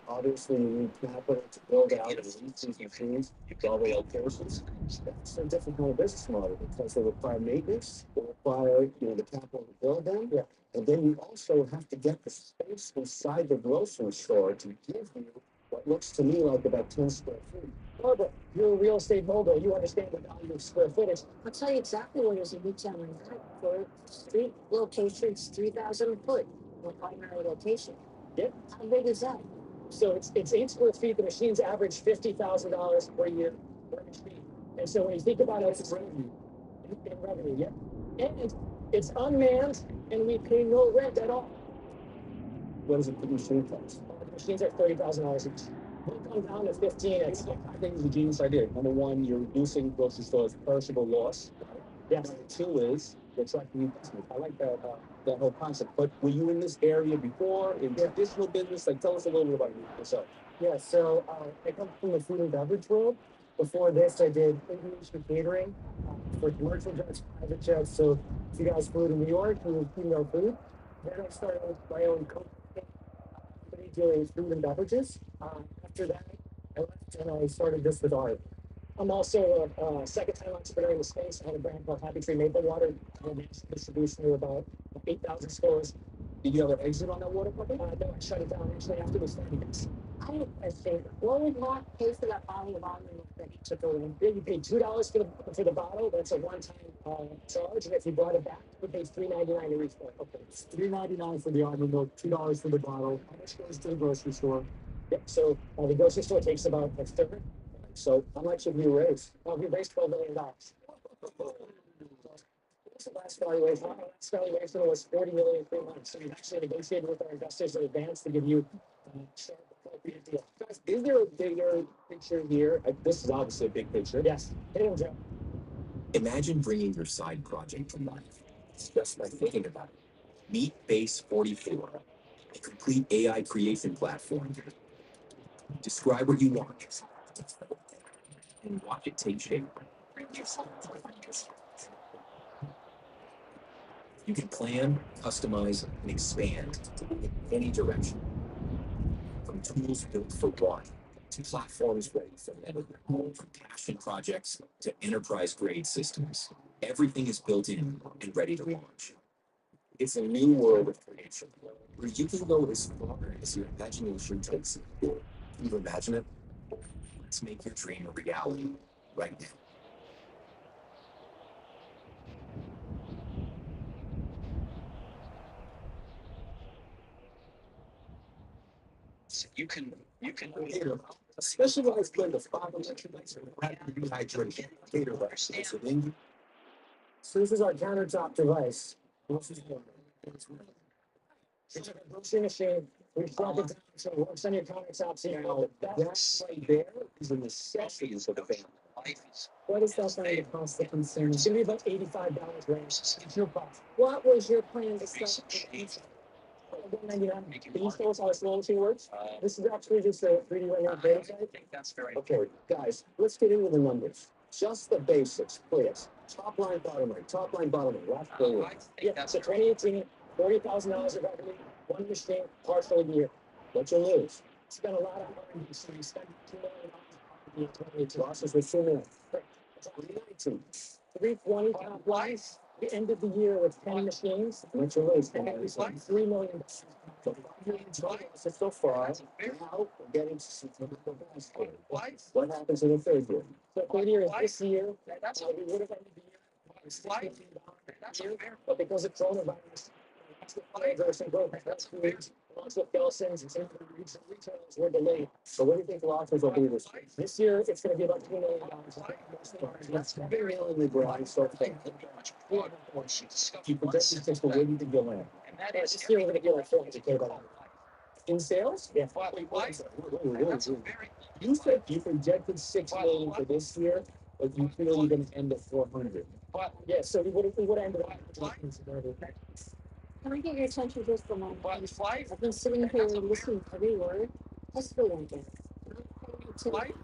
obviously you need capital to build out and lease these machines, all the locations. That's a different kind of business model because they require maintenance, they require the capital to build them, and then you also have to get the space inside the grocery store to give you what looks to me like about 10 square feet. Barbara, you're a real estate mogul. You understand the value of square footage. I'll tell you exactly what is a retail in that. For street locations, 3,000 a foot. For primary location. Yep. How big is that? So it's 8 square feet. The machines average $50,000 per year per machine. And so when you think about it, it's revenue. In revenue, yeah. And it's unmanned, and we pay no rent at all. What does the machine cost? The machines are $30,000 each. We'll come down to 15. I think it's a genius idea. Number one, you're reducing grocery stores' perishable loss. Yes. Number two is it's like new business. I like that whole concept. But were you in this area before in traditional business? Like, tell us a little bit about yourself. Yeah. So I come from the food and beverage world. Before this, I did aviation catering for commercial jets, private jets. So if you guys flew to New York, you would feed our food. Then I started my own company doing food and beverages. After that, I left and I started this with art. I'm also a second-time entrepreneur in the space. I had a brand called Happy Tree Maple Water. I had national distribution to about 8,000 stores. Did you have an exit on that water company? No, I shut it down actually after we started this. I have a question. What would Mark pay for that bottle of almond milk that he took away? You paid $2 for the bottle. That's a one-time charge, and if you brought it back, you paid $3.99 to refill. Okay, it's $3.99 for the almond milk, $2 for the bottle. How much goes to the grocery store? Yep. So the grocery store takes about a third. So how much have you raised? We raised $12 million. What's the last valuation? Our last valuation was $40 million in 3 months. So we've actually negotiated with our investors in advance to give you sharp, appropriate deal. Guys, is there a bigger picture here? This is obviously a big picture. Yes. Hit him, Joe. Imagine bringing your side project to life just by thinking about it. Meet Base 44, a complete AI creation platform. Describe what you want and watch it take shape. You can plan, customize, and expand in any direction. From tools built for one to platforms ready for many. From passion projects to enterprise-grade systems, everything is built in and ready to launch. It's a new world of creation where you can go as far as your imagination takes you. Can you imagine it? Let's make your dream a reality right now. You can A specialized blend of 5 electrolytes and rapid dehydration. Gatorade. It's an ingredient. So this is our countertop device. This is it's a grocery machine. We plug it down so it works on your countertops. You know, that right there is a necessity for the family. What is that going to cost the consumer? It's going to be about $85 range. It's your cost. What was your plan to start? $199. Can you show us how small machine works? This is actually just a 3D rendering prototype. that's very Okay, guys, let's get into the numbers. Just the basics, please. Top line, bottom line. Top line, bottom line. Left, forward. Yeah, so 2018, $40,000 of revenue, one machine, partial year. What you lose? Spent a lot of money, so you spent $2 million on R&D in 2018. Losses was $2 million. 2019, 320 top lines. We ended the year with 10 machines. What you lose? $3 million. So $5 million so far. Now we're getting to some what happens in the third year? So third year is this year. We would have ended the year. But because of coronavirus, that's huge. Lots of Gelson's and some of the retailers were delayed. So what do you think the losses will be this year? This year, it's going to be about $2 million. That's very only growing so fast. You project these things, but where do you think you'll land? This year, we're going to get like $400K by in sales? Yeah. You said you projected $6 million for this year, but you feel you're going to end at 400. Yeah, so we would have ended up. Can I get your attention just for a moment? I've been sitting here listening to every word. I still don't get it.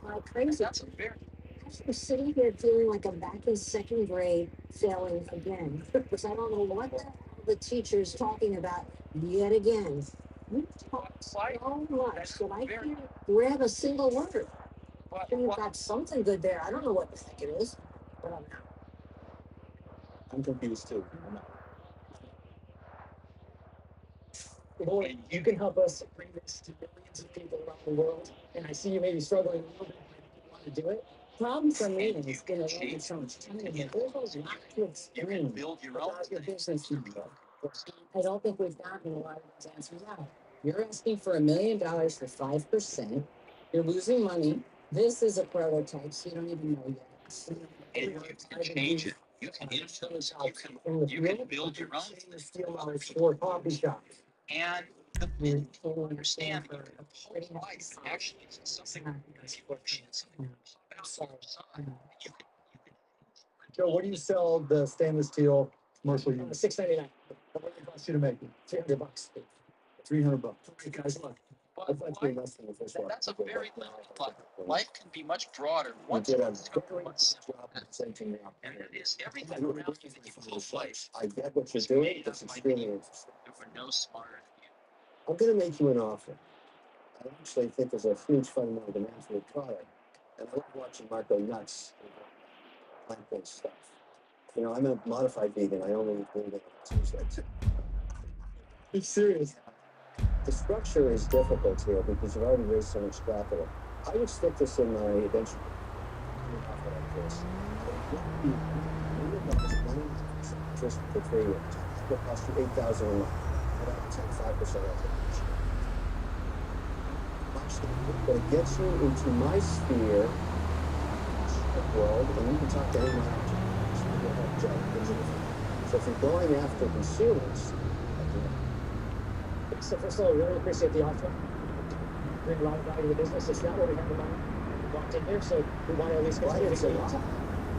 My crazy. I'm sitting here feeling like I'm back in second grade, failing again, because I don't know what the hell the teacher's talking about yet again. You talk so much that I can't grab a single word. And you've got something good there. I don't know what the heck it is, but I'm out. I'm confused too. Boy, you can help us bring this to millions of people around the world. And I see you may be struggling a little bit, but you want to do it. Problem for me is it's going to take so much time. There's a lot to explain about your business model. I don't think we've gotten a lot of those answers out. You're asking for $1 million for 5%. You're losing money. This is a prototype, so you don't even know yet. And you can change it. You can influence. You can build your own for coffee shops. And the minute people understand that the whole life actually is something that's emotions. Joe, what do you sell the stainless steel commercial unit? $699. What would it cost you to make it? $300. $300. Okay, guys, look. That's a very limited life. Life can be much broader once you discover what's simple. And it is everything around you that you can life. I get what you're doing. It's extremely interesting. There were no smarter than you. I'm going to make you an offer. I actually think there's a huge fundamental demand for the product. And I love watching Marco nuts plant-based stuff. You know, I'm a modified vegan. I only eat vegan on Tuesdays. Be serious. The structure is difficult here because you've already raised so much capital. I would stick this in my venture like this. Just for 3 years. It'll cost you $8,000 a month. But I would take 5% off it. But it gets you into my sphere of world, and you can talk to anyone else. So if you're going after consumers, so first of all, we really appreciate the offer. Bring a lot of value to the business. It's not what we have in mind. We walked in here, so we want to at least continue to get it.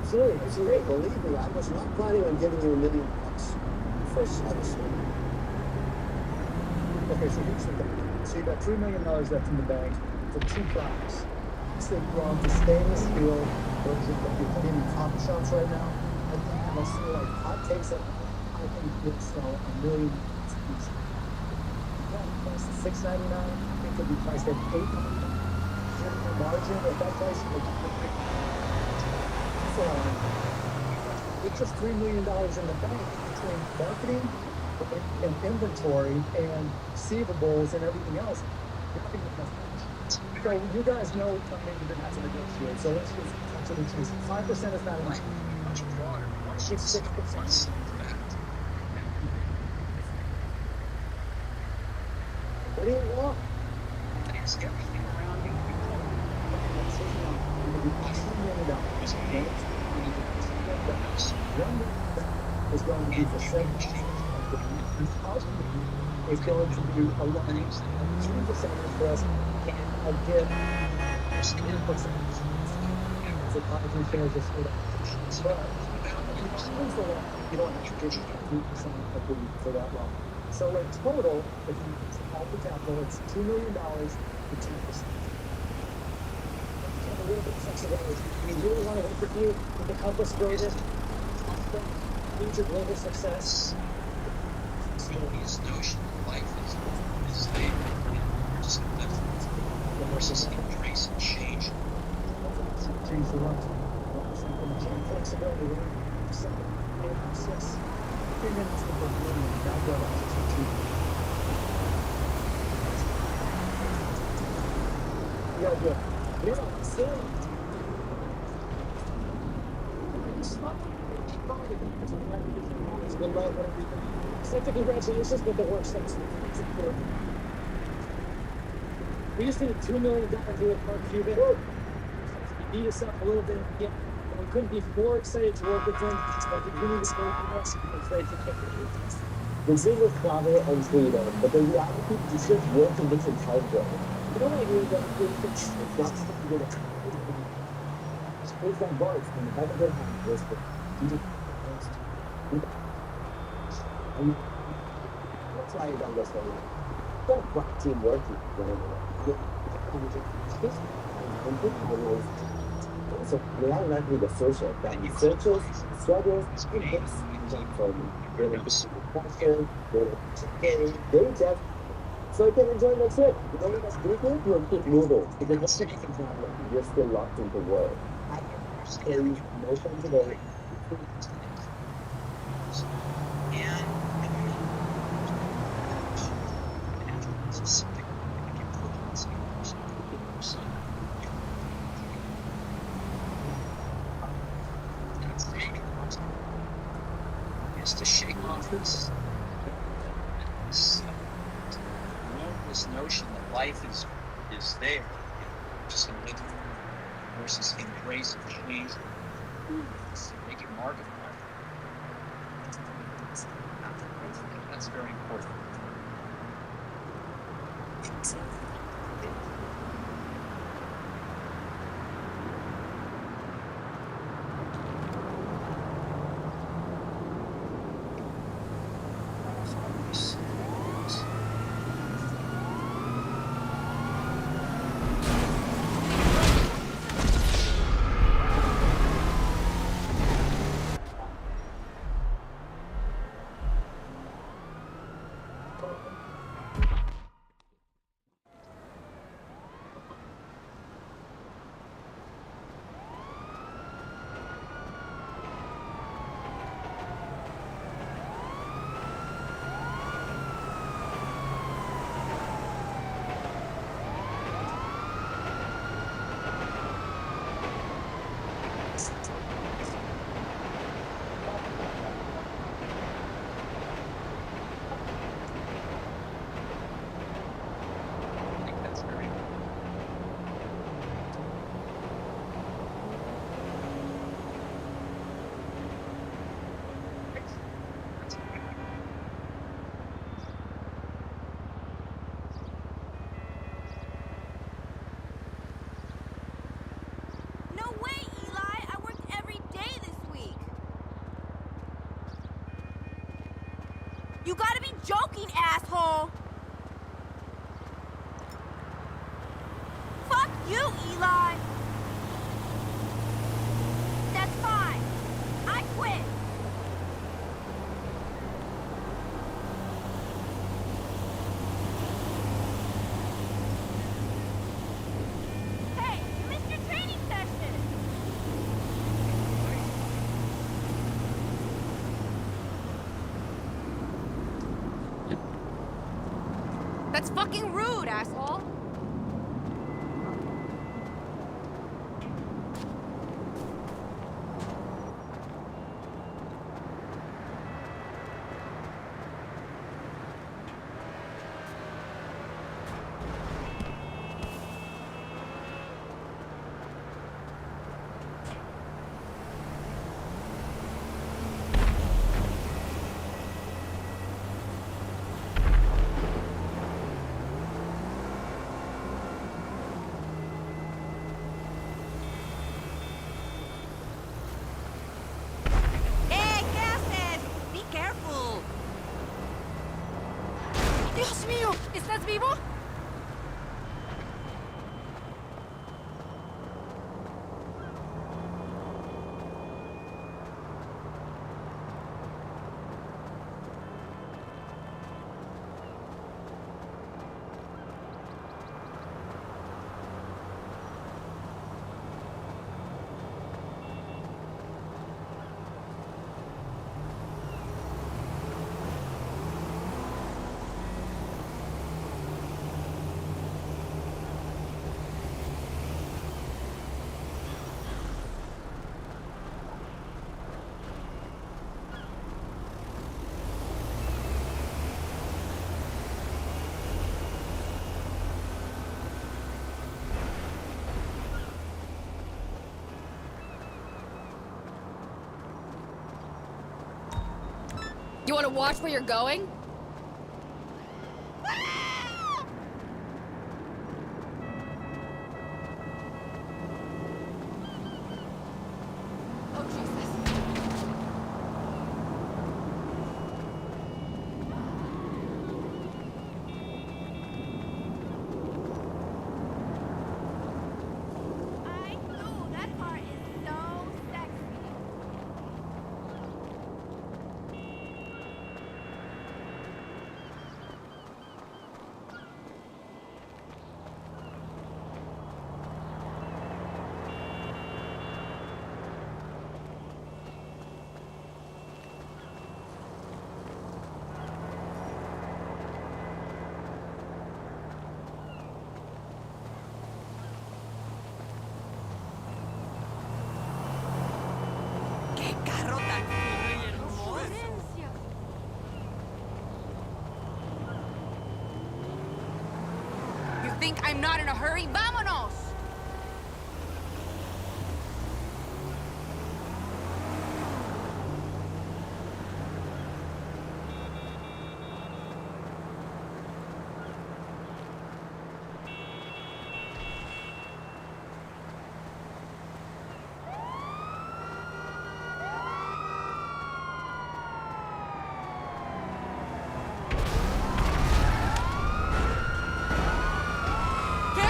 Absolutely, it's great. Believe me, I was not planning on giving you $1 million first semester. Okay, so here's the thing. So you got $3 million left in the bank for 2 products. So you want the stainless steel version that you're putting in coffee shops right now. I think I'll see like hot takes that I think you'll sell 1 million each. Priced at $6.99. It could be priced at $8.99. Margin at that price. So with just $3 million in the bank between marketing and inventory and receivables and everything else, so you guys know coming into the next negotiate. So let's just actually choose 5% is not enough. Much broader. Once It's 6%. What do you want? It's everything around you. Is going to be for 7. Is going to be a line 2% for us and get 10%. So probably shares just but you don't have to give 3% equity for that long. So in total, if you all the capital, it's $2 million for 2%. A little bit of flexibility. We really want to work with you to help us grow this. Future global success. This notion of life is there, and just the horses embrace and change. Change the life. Flexibility. 6 3 minutes to go. Now go yeah, good. You're not still. So congratulations, but the work starts. We just did a $2 million deal with Mark Cuban. He beat us up a little bit. Yeah. And we couldn't be more excited to work with him. But we need to work with us. The thing with travel and freedom, but the reality is just work in different time zones. You know what I mean? It's not something good. It's like both. And the better than have this, but you just that's why I don't go so don't quite teamwork, so we are not with the social, but the social struggles, really passion, they just so you can enjoy the trip. You know what that's good? You'll keep moving because the city can tell you're still locked into work. I can no fun today. Is to shake off this notion that life is there. You're just going to live versus embrace and change, make it marketable. That's very important. You gotta be joking, asshole! Fuck you, Eli! That's fine. I quit. Hey, you missed your training session! That's fucking rude, asshole! Hey, ¿qué haces? Be careful. Dios mío, ¿estás vivo? You want to watch where you're going? Oh, Jesus. I know, that car is so sexy. ¡Qué carro tan fino y hermoso! You think I'm not in a hurry? ¡Vámonos! ¿Qué?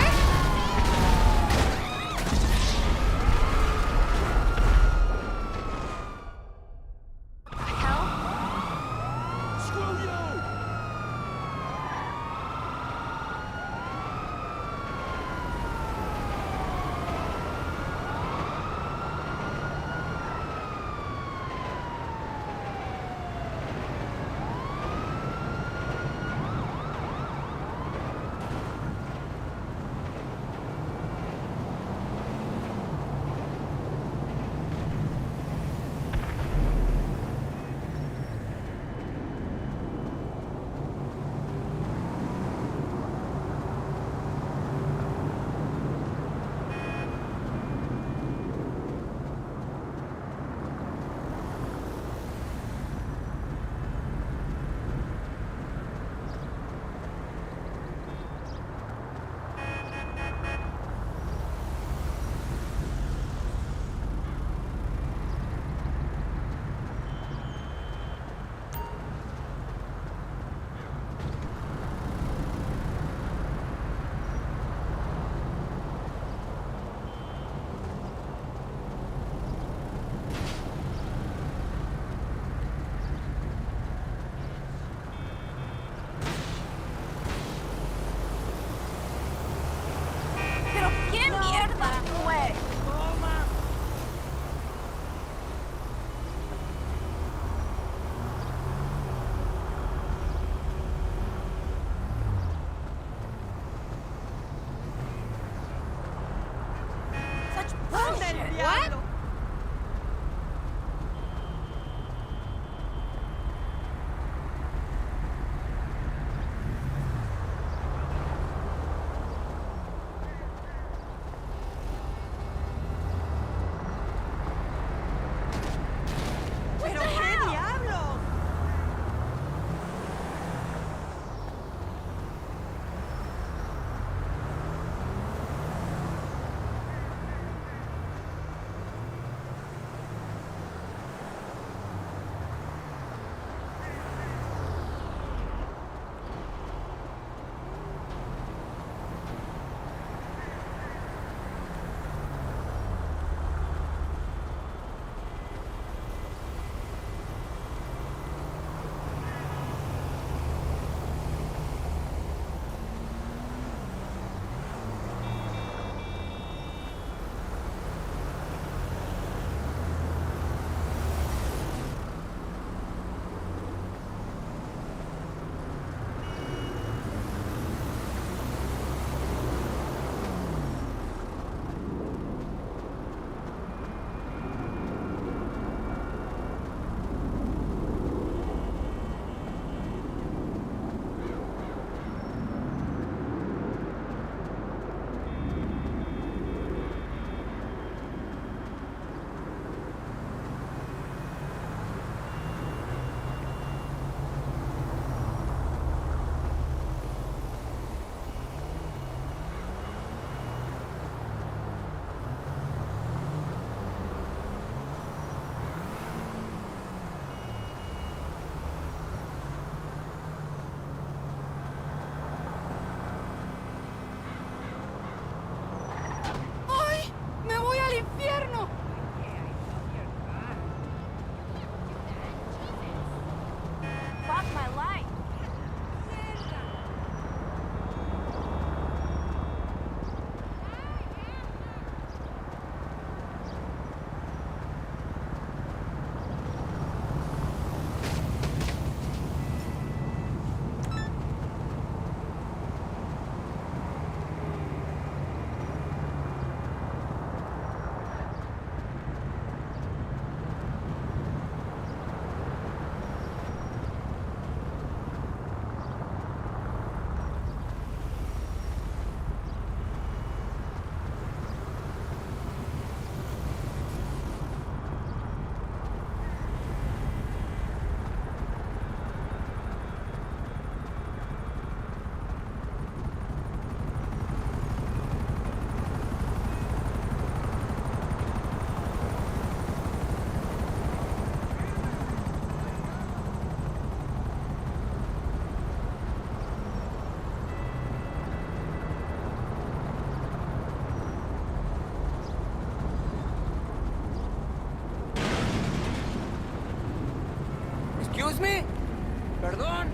Perdón.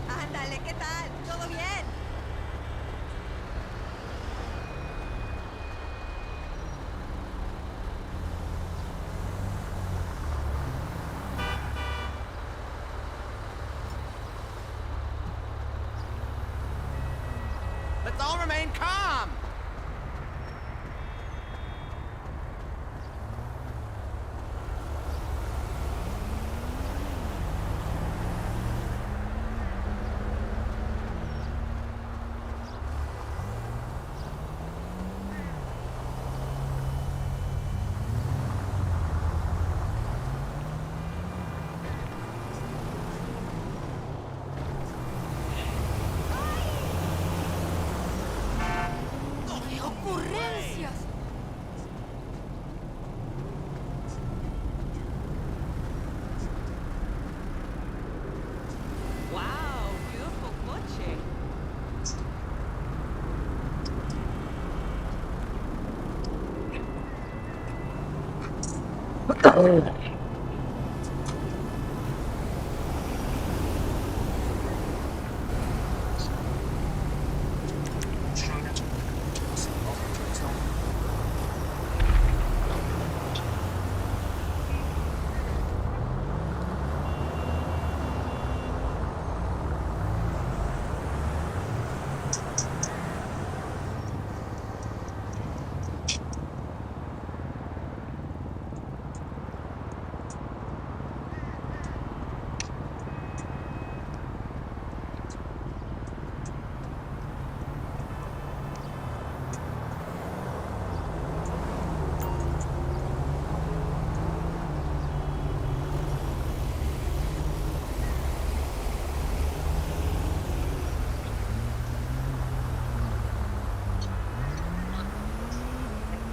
Ándale, ¿qué tal? ¿Todo bien? Let's all remain calm. ¡Qué ocurrencias! Wow, beautiful coche.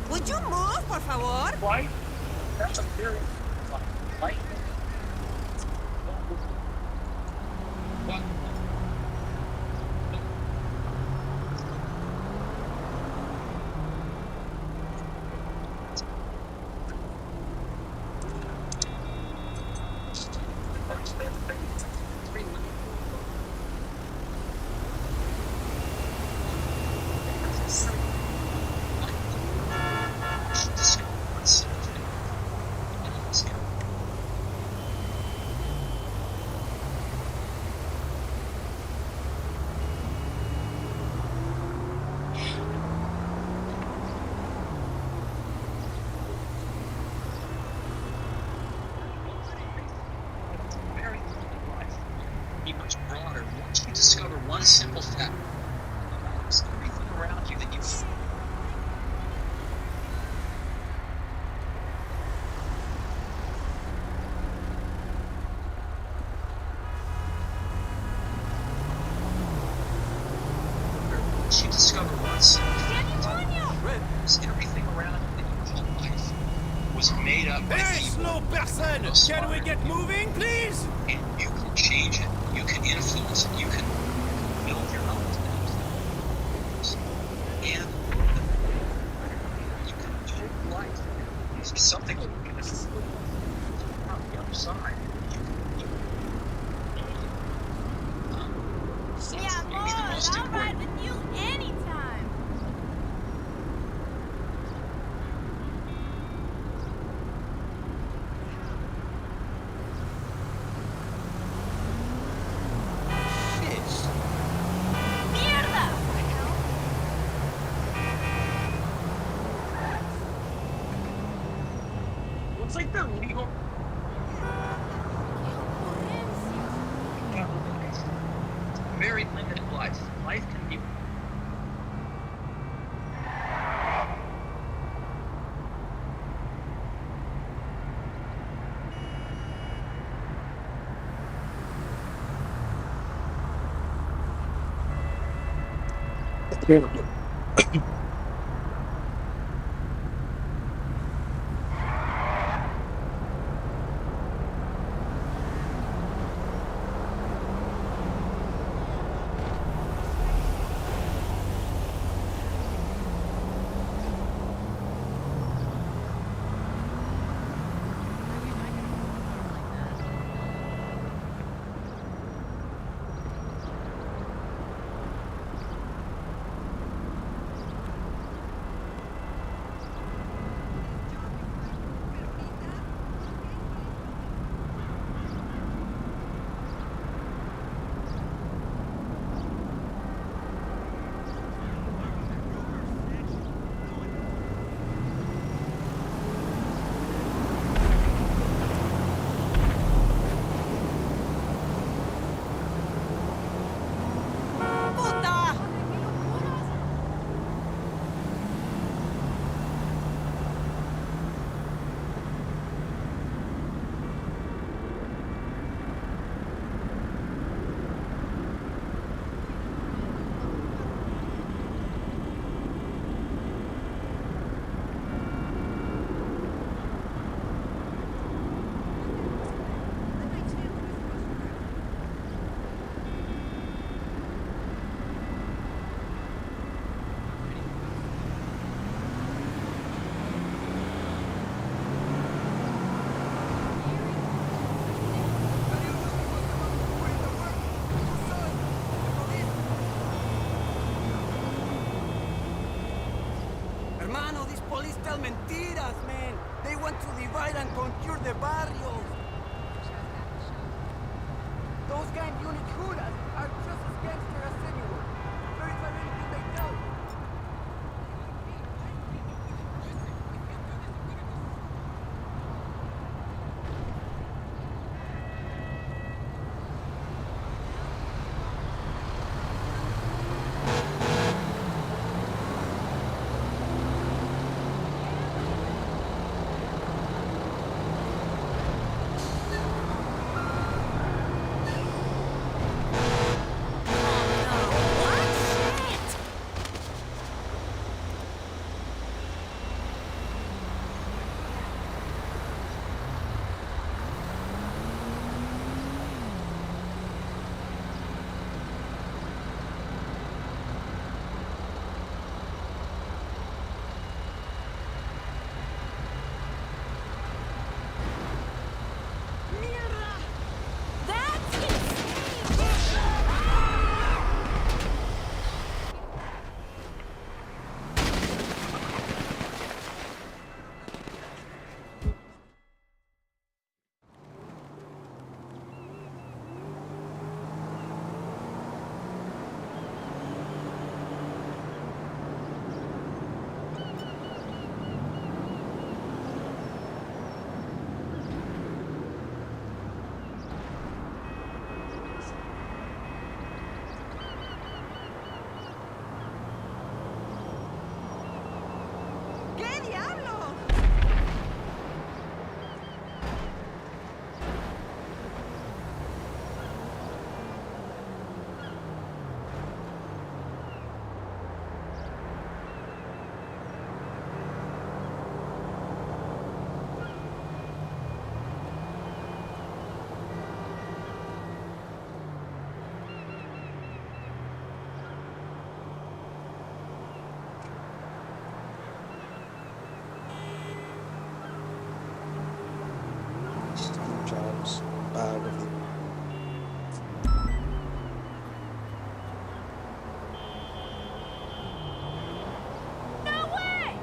Would you move, por favor? Why? That's a very light. Be much broader once you discover one simple fact. It's everything around you that you once you discover one simple fact, everything around you that you call life was made up by Hey, people slow person! no Can smarter we get than you. moving, please? And you can change it. You can influence it. You can build your own things. And you can build life. It's something that you can on the other side. You can ¡Puta! Hermano, these police tell mentiras, man. They want to divide and conquer the barrios. Those gang unit Judas are just as gangster as anyone. Verify anything they tell. ¿Qué diablos? Steve Jobs biography. No way!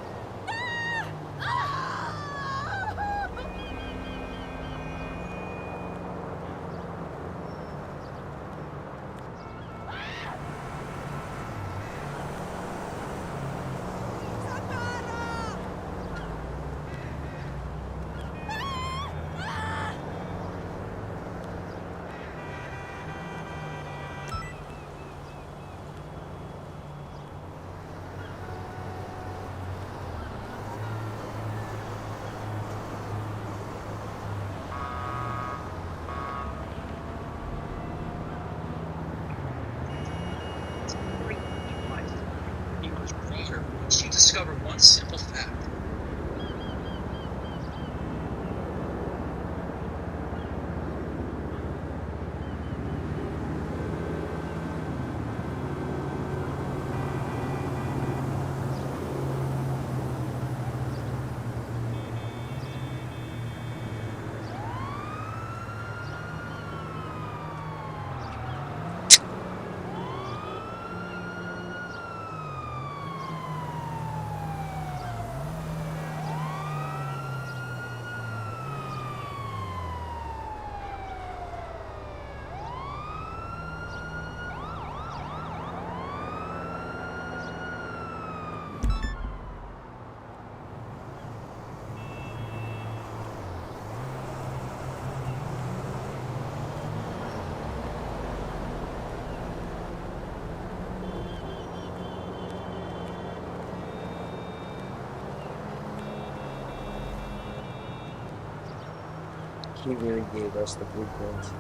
He really gave us the blueprint,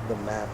the map.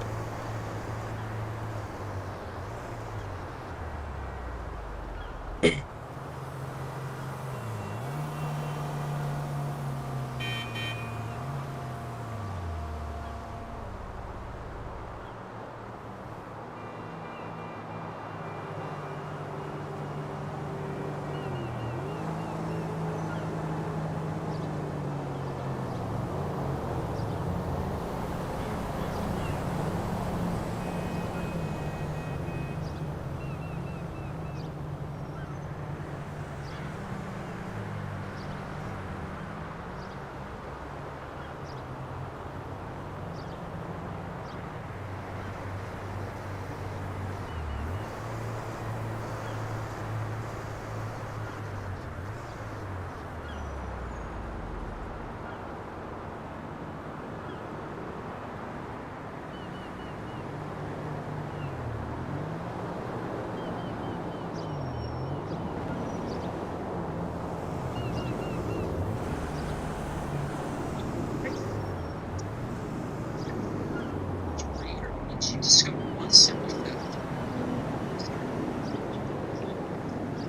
Once you discover one simple fact,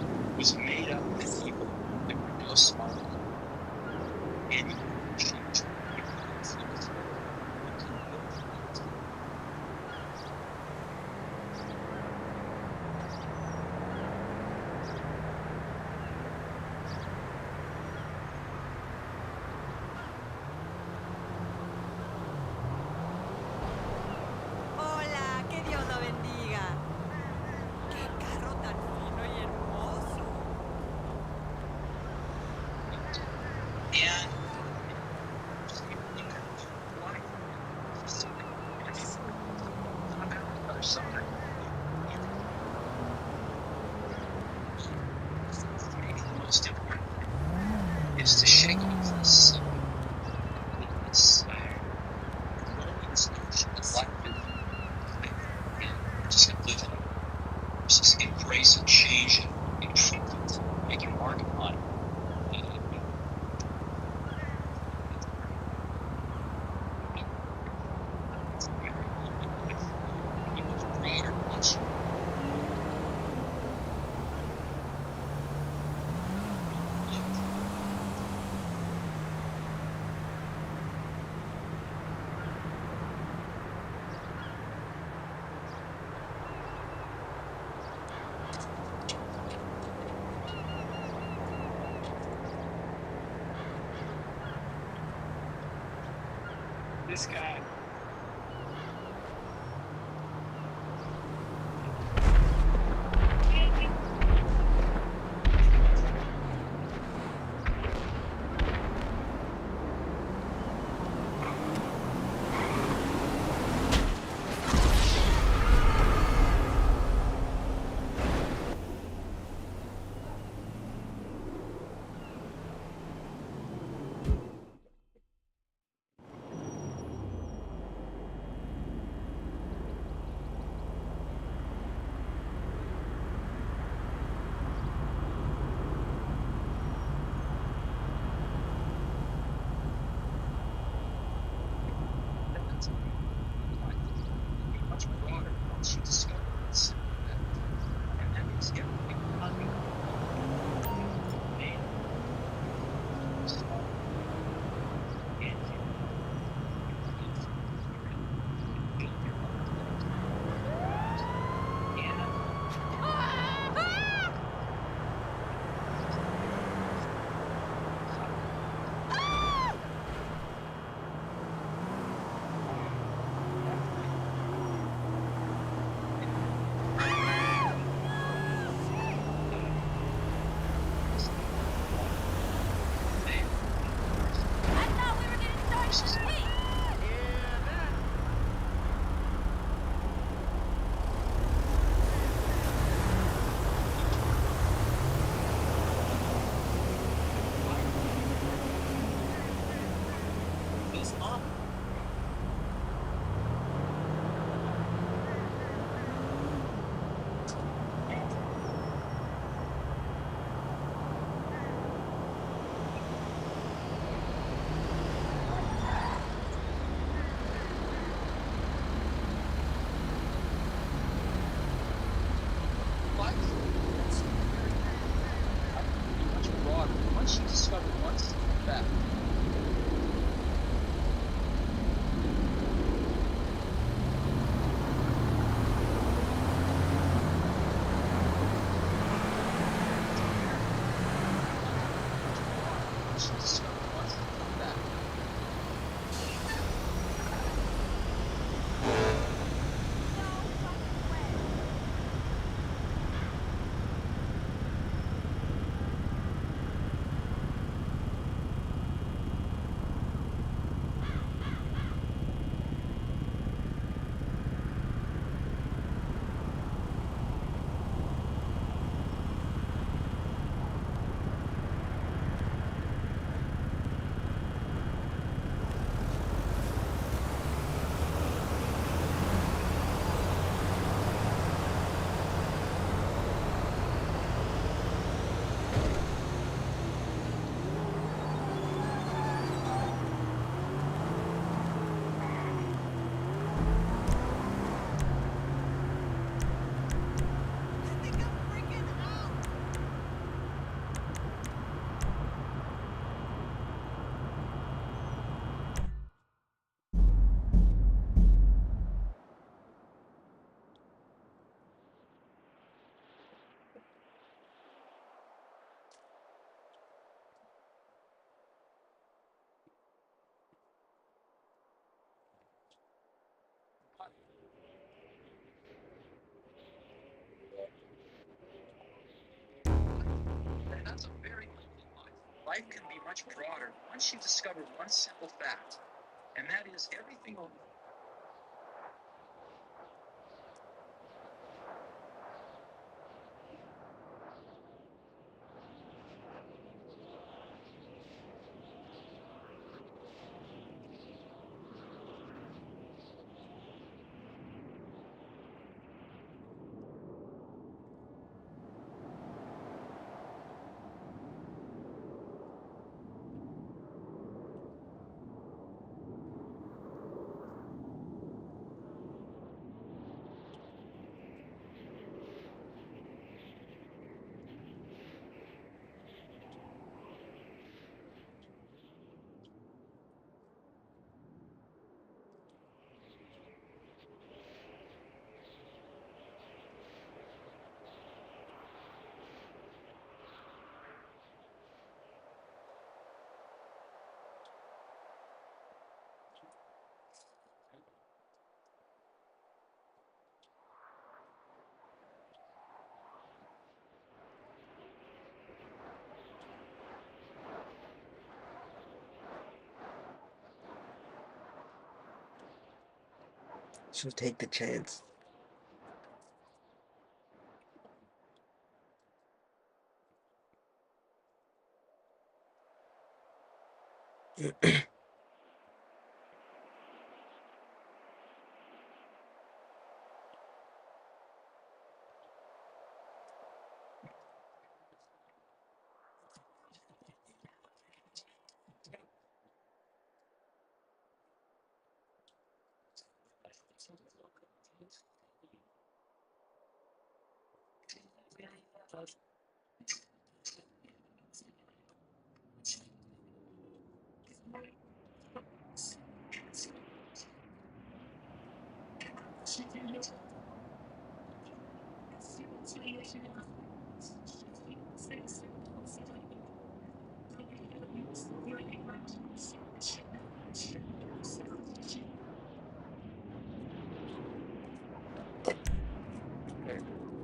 it was made up of people that were no smarter than you. And you can change it. Hola, que Dios lo bendiga. Qué carro tan fino y hermoso. And on the other side, maybe the most important thing is to shake off this notion that life is just gonna live in it. Just embrace and change it, accept it, make your mark on it. This guy. Much broader once you discover this. And that means everything about you. Life can be much broader once you discover one simple fact, and that is everything. So take the chance.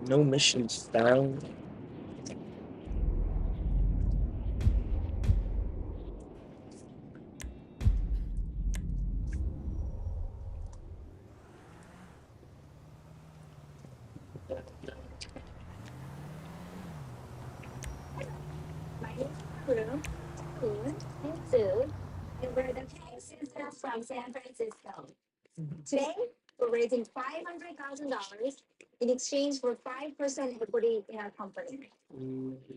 No missions found. My name is Peru, food, and food, and we're the sisters from San Francisco. Today, we're raising $500,000 in exchange for 5% equity in our company.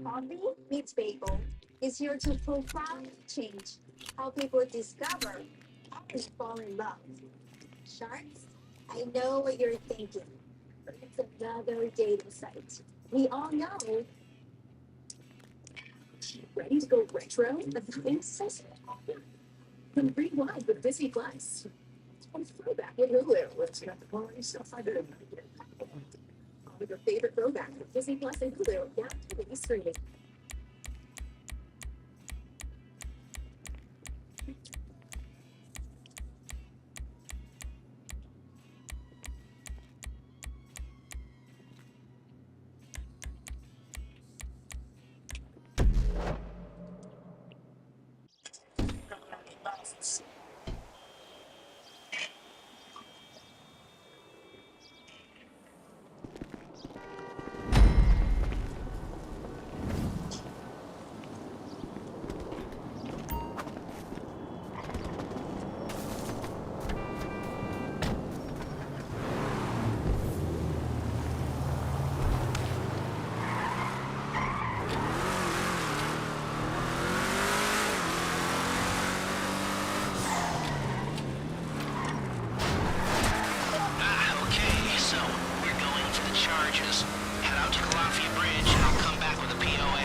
Coffee meets bagel is here to profoundly change how people discover and fall in love. Sharks, I know what you're thinking. It's another dating site. We all know. Ready to go retro? The princess? Then rewind with Disney Plus. On throwback with Hulu. Let's get the quality stuff I did. All of your favorite throwback with Disney Plus and Hulu. Now totally streaming.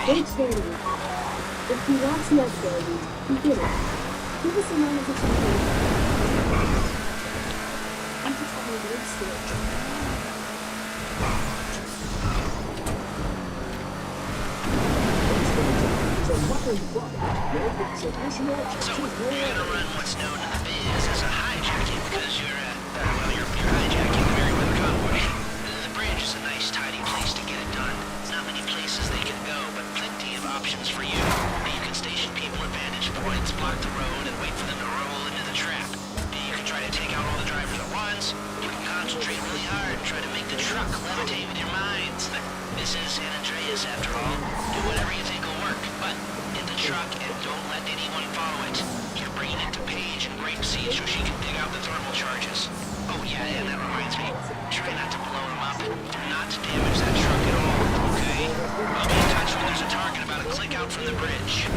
Thanks, Danny. If you want to us, Danny, you get it. Give us a moment to check in. I'm just on the word story. So you're gonna run what's known in the biz as a hijacking because you're hijacking the Merryweather convoy. The bridge is a nice, tidy place to get it done. Not many places they can go, but plenty of options for you. You can station take out all the drivers at once. You can concentrate really hard and try to make the truck levitate with your minds. This is San Andreas after all. Do whatever you think will work, but hit the truck and don't let anyone follow it. You're bringing it to Paige in Grapeseed so she can dig out the thermal charges. Oh yeah, and that reminds me. Try not to blow them up. Do not damage that truck at all, okay? I'll be in touch when there's a target about a click out from the bridge.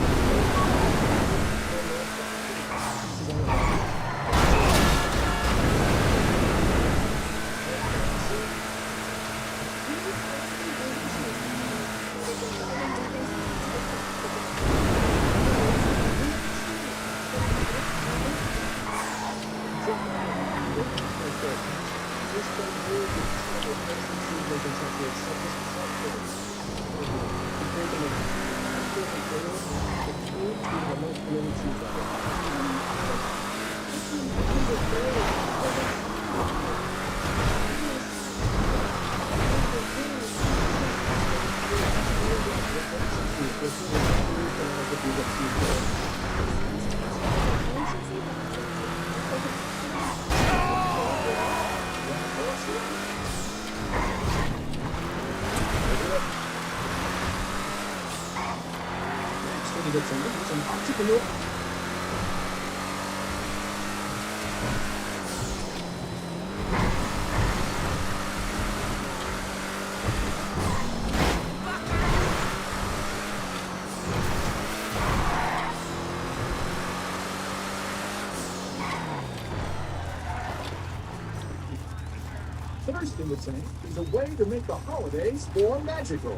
First in the tank is a way to make the holidays more magical.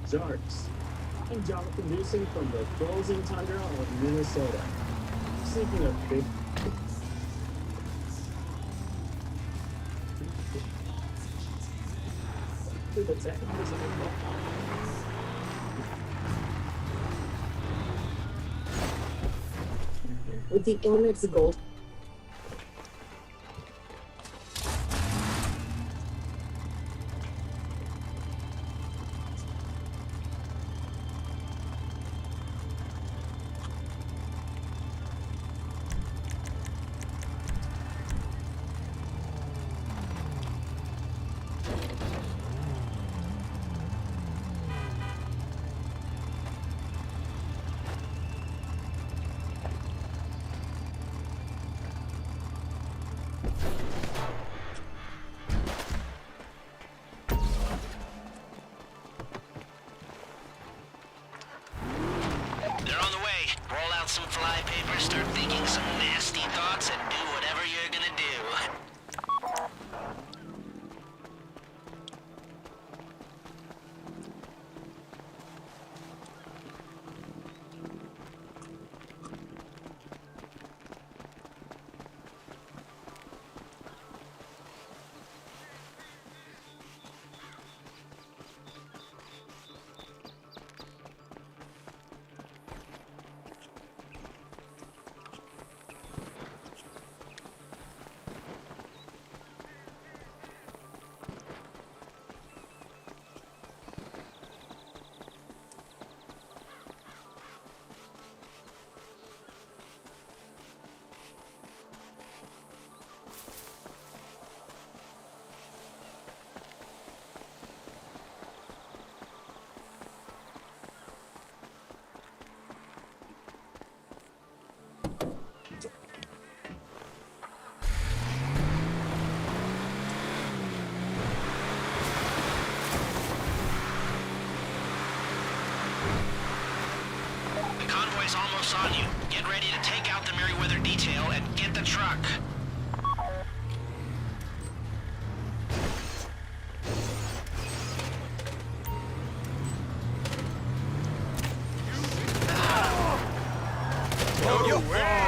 Sharks. I'm Jonathan Newsom from the frozen tundra of Minnesota. Seeking a big... With the Amex Gold Some flypaper, start thinking some nasty thoughts, and do whatever you're gonna do. Almost on you. Get ready to take out the Merryweather detail and get the truck. No way!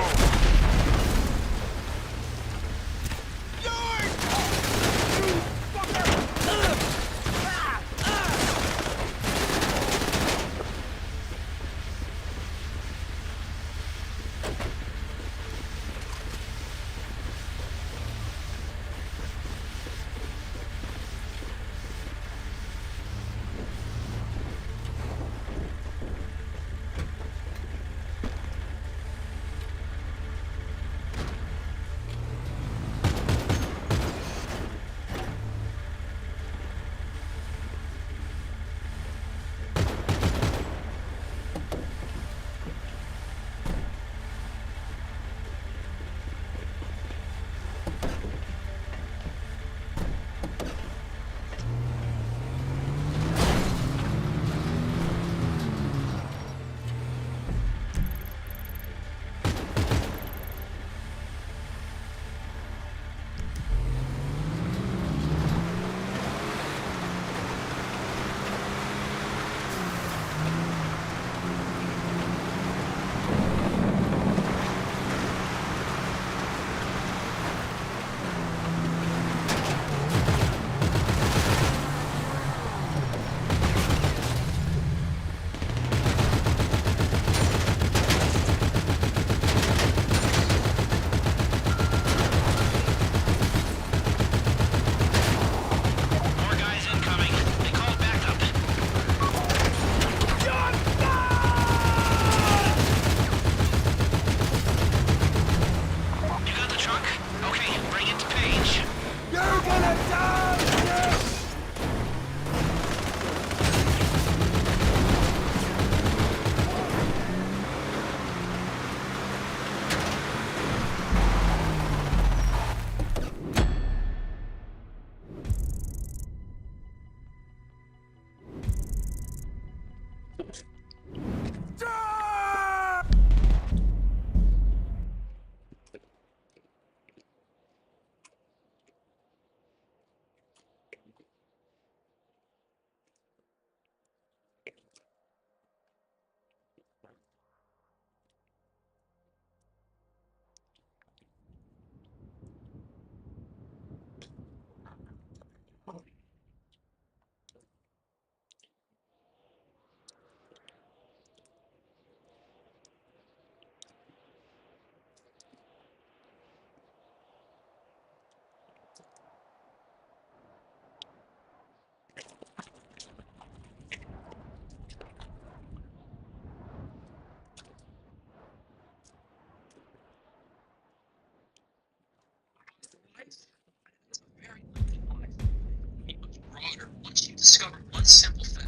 Broader once you discover one simple fact,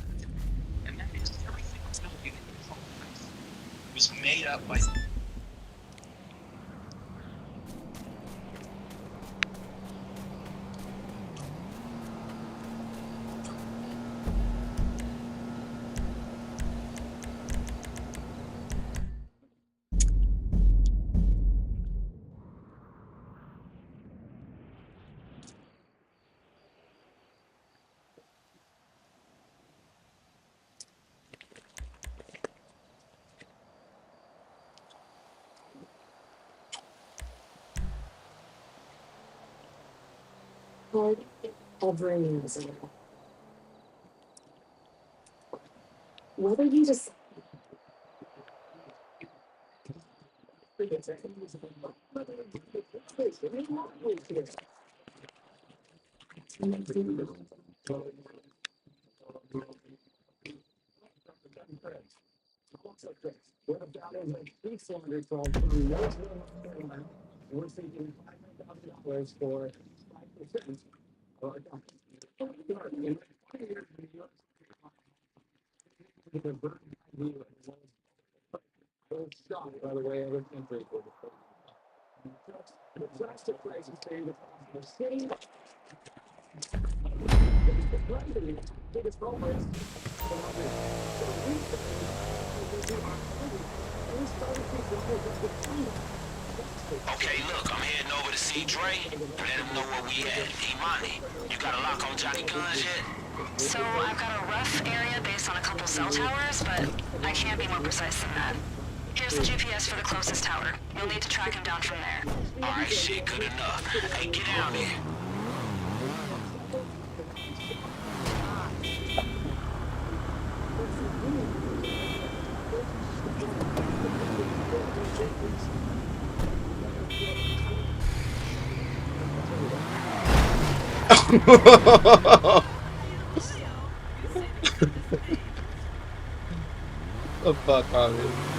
and that is everything about you in your whole life was made up by Lord, every means whether you just We're thinking $500,000 for 5%. Shot, by the way, I was in break. The plastic price is staying the same. The biggest problem is Okay, look, I'm heading over to see Dre and let him know where we at. Imani, you got a lock on Johnny Guns yet? So I've got a rough area based on a couple cell towers, but I can't be more precise than that. Here's the GPS for the closest tower. You'll need to track him down from there. Alright, shit, good enough. Hey, get down there. The fuck out of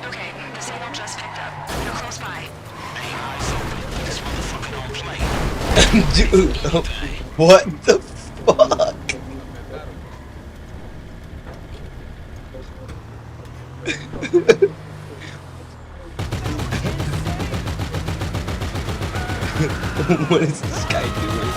Okay, the signal just picked up. You're close by. Hey, eyes open. This motherfucker don't play. Dude, what the fuck? What is this guy doing?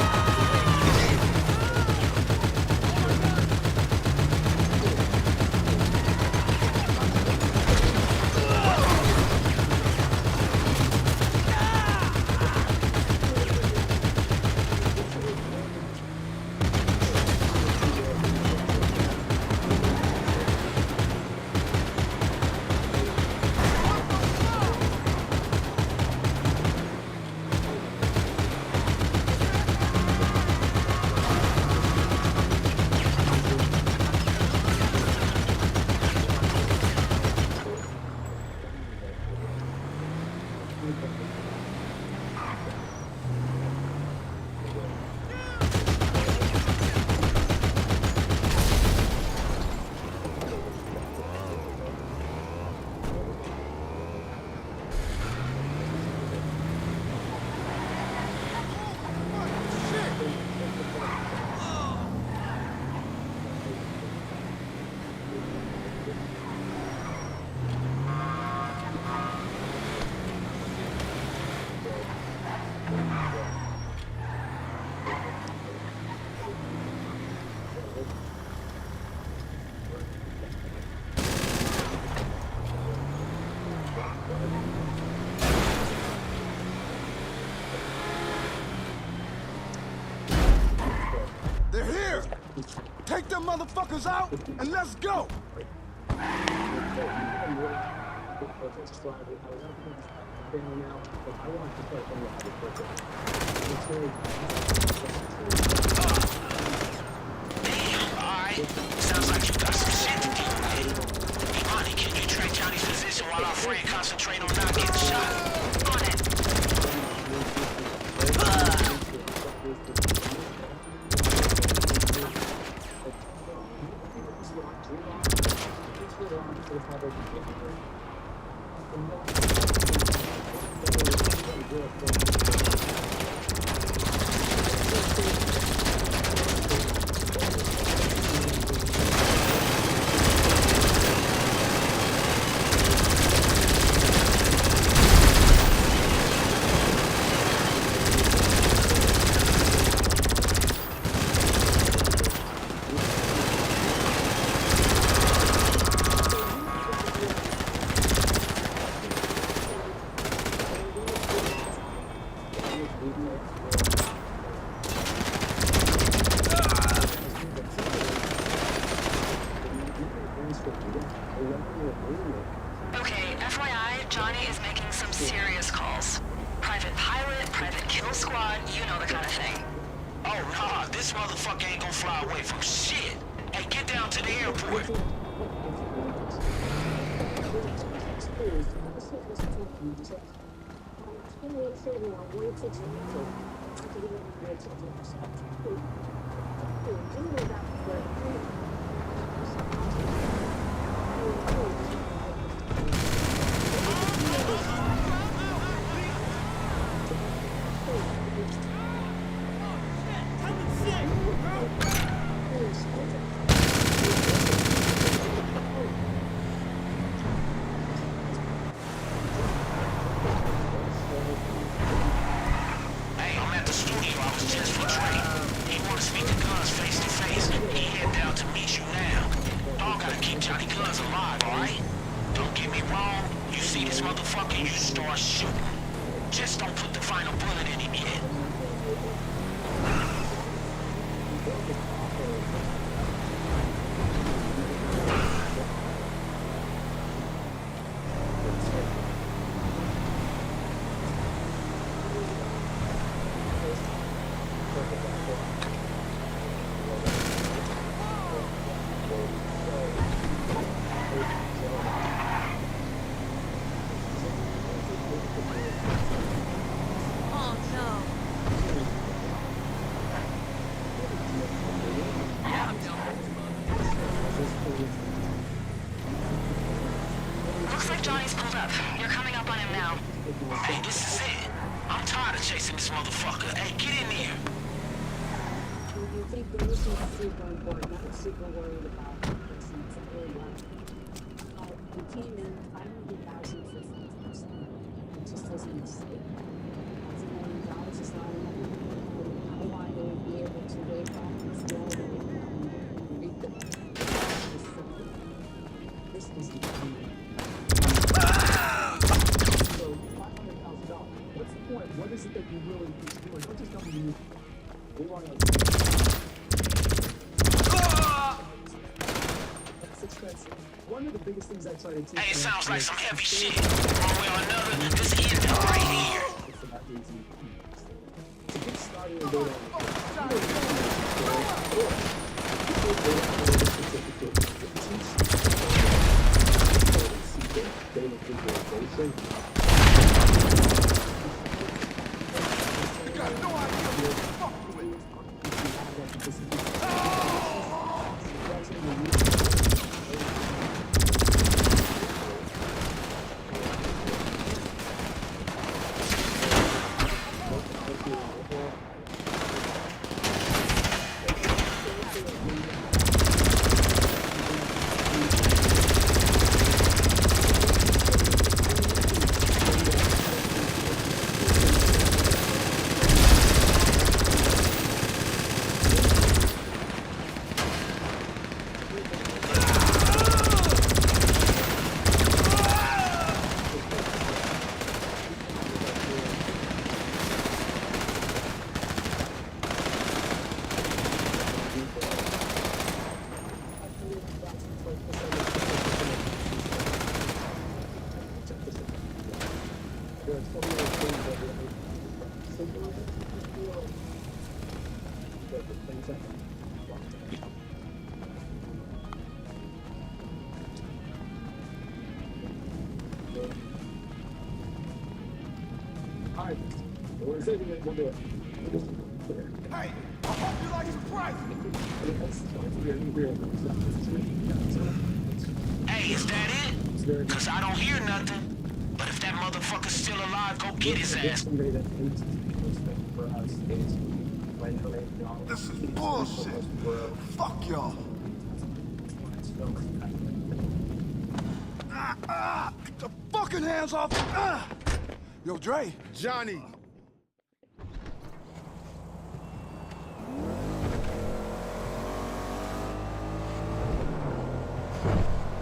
motherfuckers out and let's go. Alright. Sounds like you got some shit to deal with. Hey, Monty, can you track Johnny's position while our friend concentrate on not getting shot? On it. Okay, FYI, Johnny is making some serious calls. Private pilot, private kill squad, you know the kind of thing. Oh, nah, this motherfucker ain't gonna fly away from shit. Hey, get down to the airport. Hey, I'm at the studio. I was just for Trey. He wanna speak to Guns face to face. He head down to meet you now. Dog gotta keep Johnny Guns alive, alright? Don't get me wrong. You see this motherfucker, you start shooting. Just don't put the final bullet in him yet. Oh no. Yeah, I'm down with Looks like Johnny's pulled up. You're coming up on him now. Hey, this is it. I'm tired of chasing this motherfucker. Hey, get in here. You think the mission is super important, not super worried about this and it's really like, we came in 500,000 for 50%. It just doesn't exist. $500 million is not enough. I want to be able to wake up and feel the and read the this is the key. So $500,000. What's the point? What is it that you really need to do? Don't just tell me we want to. That's expensive. One of the biggest things I try to teach. Hey, it sounds like some heavy shit. One way or another, this end up right here. It's about easy. To get started in data visualization. You got no idea what the fuck with. Hey, I hope you like your price. Hey, is that it? Cause I don't hear nothing. But if that motherfucker's still alive, go get his ass. This is bullshit. Fuck y'all. Get the fucking hands off. Yo, Dre. Johnny.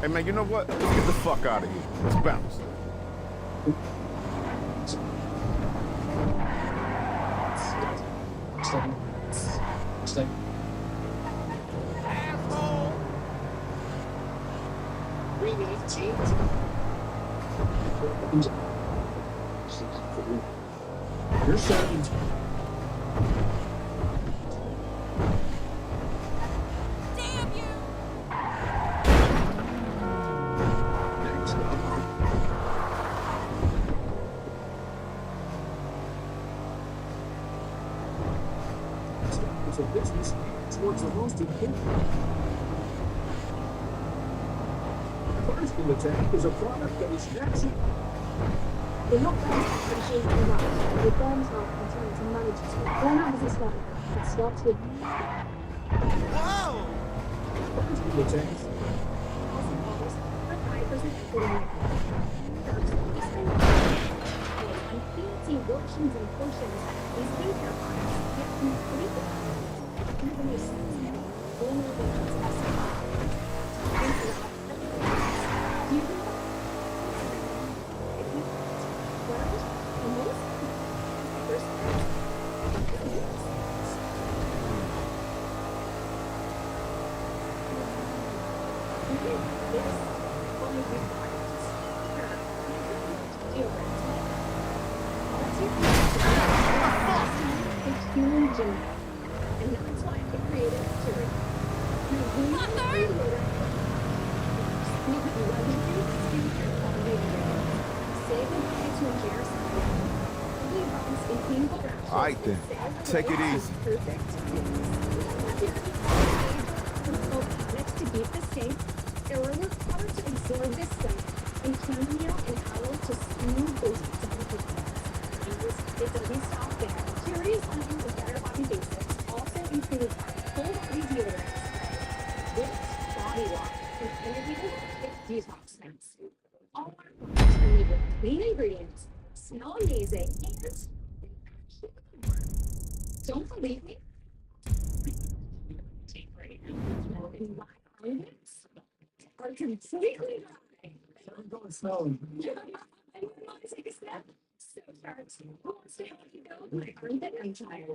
Hey, man, you know what? Let's get the fuck out of here. Let's bounce. Asshole! You're starting to. Damn you! It's a business towards the most important. First in the tank is a product that is natural. They help us appreciate the life. They burn out and try to manage it. They're not business model. It starts with Wow! First in the tank. Fancy workings and potions. These skincare products get completely even your sensitive, vulnerable to do you know? If you learned the most, first this only requires deodorant. It's human gene, and that's why it created bacteria. All right, then. Take it easy. Next to beat the stain, there were required to absorb this scent and chamomile and aloe to smooth those delicate edges. It doesn't stop there. Purity's line of Better Body Basics also includes full body deodorant, with body wash, and innovative detox scents. All our products are made with clean ingredients, smell amazing, and don't believe me? And my armpits are completely dry. I'm going smelling. I want to take a step. So sharp. Who wants to help you go? My armpit empire.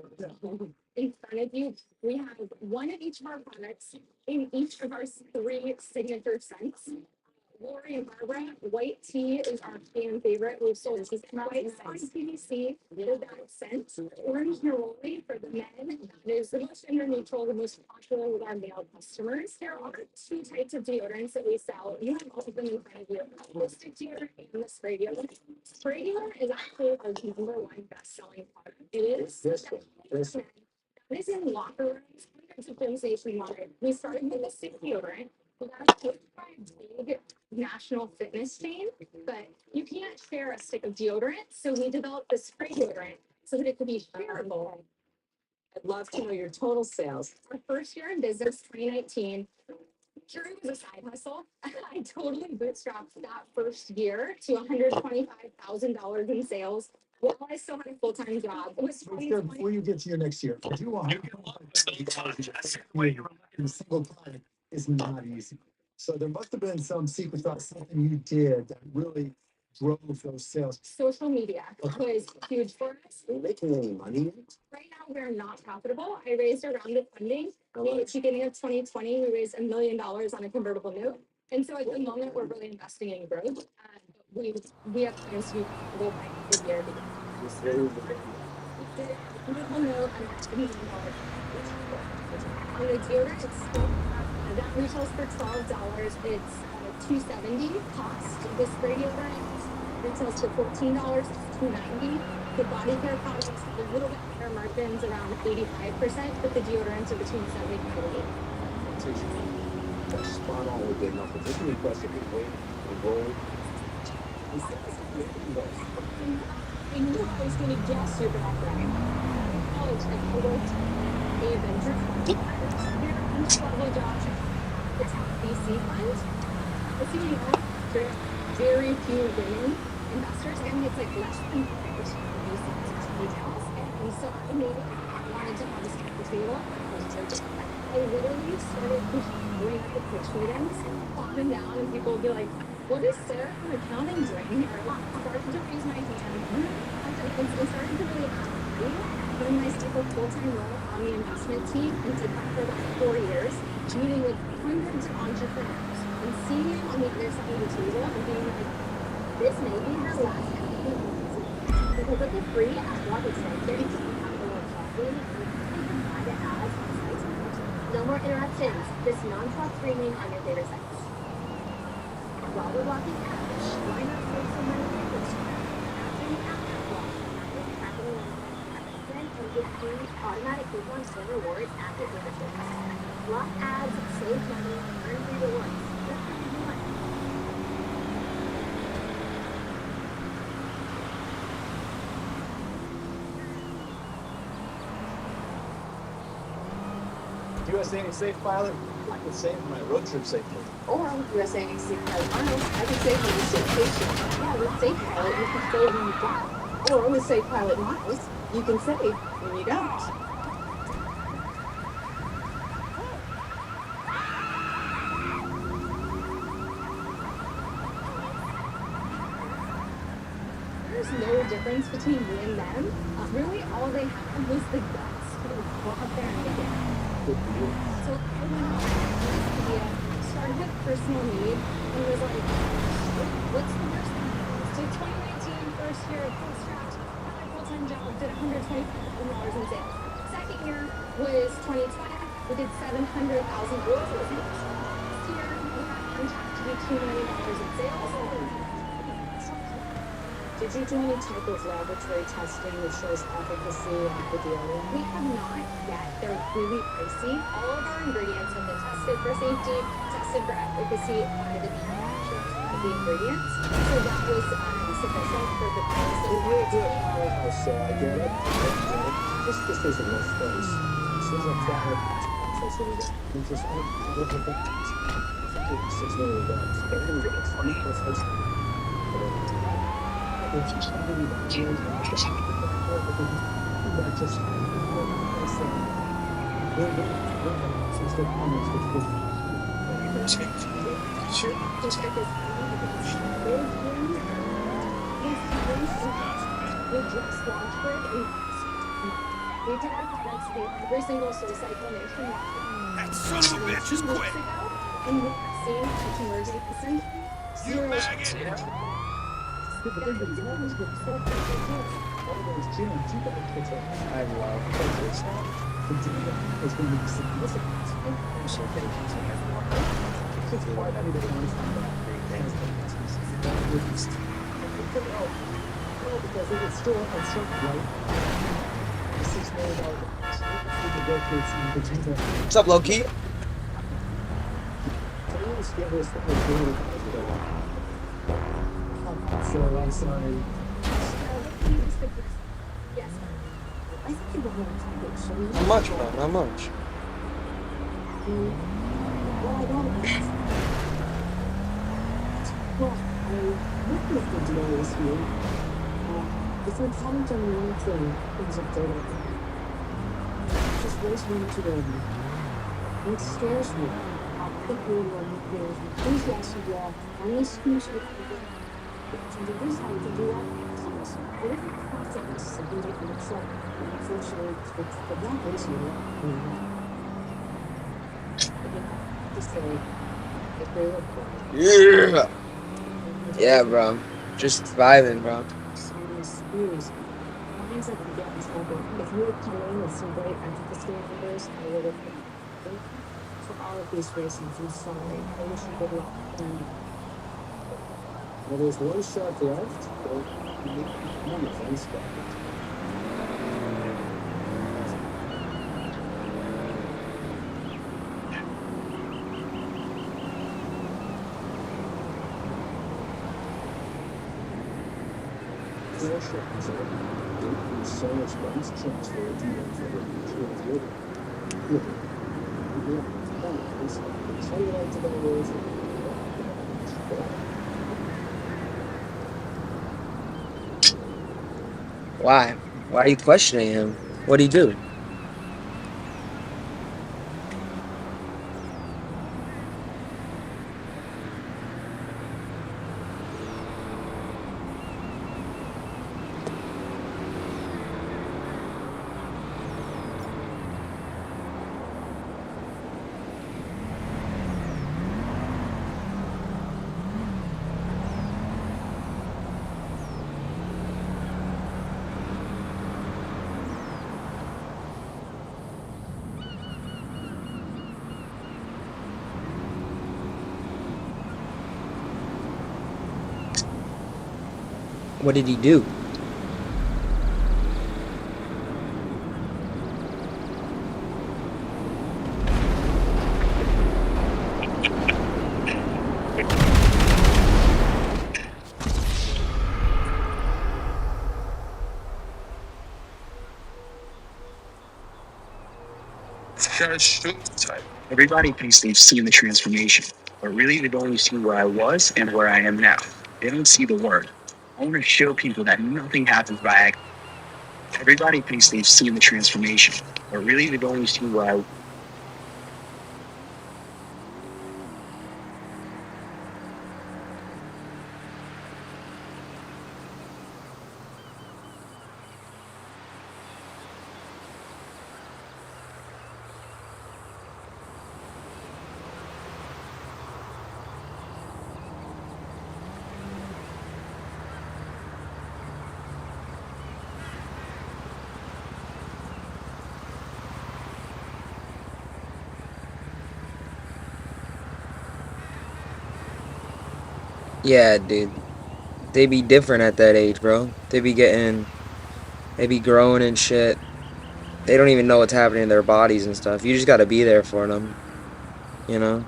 In front of you, we have one of each of our products in each of our 3 signature scents. Lori and Barbara, white tea is our fan favorite. We've sold this white on PVC with that scent. Orange neroli for the men. That is the most gender neutral, the most popular with our male customers. There are 2 types of deodorants that we sell. You have all of them in front of you. The stick deodorant and the spray deodorant. Spray deodorant is actually our #1 best-selling product. It is. This one. That is in locker rooms, hundreds of things nationwide. We started with the stick deodorant. We got picked by a big national fitness chain, but you can't share a stick of deodorant, so we developed the spray deodorant so that it could be shareable. I'd love to know your total sales. Our first year in business, 2019, Curie was a side hustle. I totally bootstrapped that first year to $125,000 in sales while I still had a full-time job. It was 2020. Before you get to your next year, if you want in a single client is not easy. So there must have been some secret sauce, something you did that really drove those sales. Social media was huge for us. Are you making any money? Right now, we're not profitable. I raised a round of funding. At the beginning of 2020, we raised $1 million on a convertible note. And so at the moment, we're really investing in growth. We have plans to be profitable by the year. Convertible note on $1 million. On the deodorant, it's still, that retails for $12. It's $270 cost. The spray deodorant retails for $14, $2.90. The body care products have a little bit higher margins, around 85%, but the deodorants are between 75 and 80. Spot on with their numbers. It's an impressive way to roll. I knew I was going to guess your background. In college, I worked a venture fund. Your entry-level jobs at the top VC fund. As you know, there are very few women investors, and it's like less than 5% of VCs details. And so I knew I wanted to have this at the table. I literally started bring up the pitch meetings, walk them down, and people would be like, "What is Sarah from accounting doing here?" I started to raise my hand, and started to really ask me. Then I took a full-time role on the investment team and did that for about 4 years, meeting with hundreds of entrepreneurs and seeing them on the other side of the table and being like, "This may be her last equity." Because of the free ad block extensions, you have a little coffee and you can buy the ads on sites. No more interruptions. Just non-stop streaming on your favorite sites. While we're blocking ads, why not save some money on your after you have that block, and get free automatic coupons and rewards at your fingertips. Block ads, save money, earn free rewards. That's what you want. USA Safe Pilot, I can save my road trip safely. Or USA Safe Pilot Miles, I can save on the vacation. Yeah, with Safe Pilot, you can save when you fly. Or with Safe Pilot Miles, you can save when you don't. There's no difference between me and them. Really, all they had was the guts to go out there and get it. So I went out with this idea, started with personal need, and was like, what's the worst thing? So 2019, first year of post-strat, had my full-time job, did $125,000 in sales. Second year was 2020, we did $700,000 in sales. This year, we have on track to do $2 million in sales. Did you do any type of laboratory testing that shows efficacy of the deodorant? We have not yet. They're really pricey. All of our ingredients have been tested for safety, tested for efficacy by the manufacturers of the ingredients. So that was sufficient for the price. If you do a powerhouse, so I get it. Just this isn't no space. This is a flower. So we got just $6 million. But anyway, it's funny. It's just really not just every single SoulCycle nationwide. That son of a bitch is quick. And we have seen a conversion percent. You maggot. I love this. It's going to be significant. So it's why everybody wants to know because it is still a short right. $6 million. What's up, Loki? So I'm sorry. Yes. I think you will Not much, bro. Not much. Well, I don't. Well, I witnessed the deal this year. If I haven't done anything, things are better. Just raise me to them. It scares me. I think we will meet with enthusiasm. On this speech, to do this, how to do all things. I didn't process and do it in the truck. And unfortunately, the black is here. Just say, if they look for Yeah. Yeah, bro. Just vibing, bro. serious views. Things I can get in trouble. If you would come in with some great efficacy numbers, I would have been for all of these reasons. I'm sorry. I wish you good luck. Well, there's one shark left, but he may become a fence bucket. Four sharks are whose soulless bodies transferred to them for the future of living. How do you like to go with Why? Why are you questioning him? What'd he do? What did he do? Everybody thinks they've seen the transformation, but really they've only seen where I was and where I am now. They don't see the word. I want to show people that nothing happens by accident. Everybody thinks they've seen the transformation, but really they've only seen where I. Yeah, dude. They be different at that age, bro. They be growing and shit. They don't even know what's happening in their bodies and stuff. You just gotta be there for them, you know?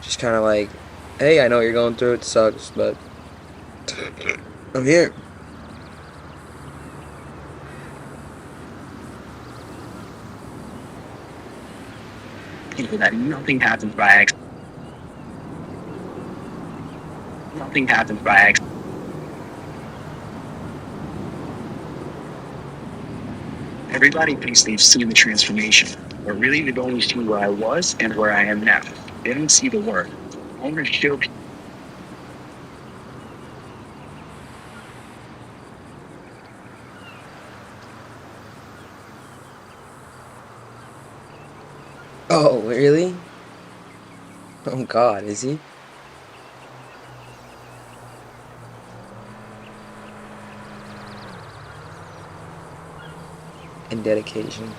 Just kind of like, hey, I know what you're going through. It sucks, but I'm here. People that nothing happens by accident. Nothing happens by accident. Everybody thinks they've seen the transformation, but really they've only seen where I was and where I am now. They don't see the word. I want to show people. Oh, really? Oh, God, is he? And dedication.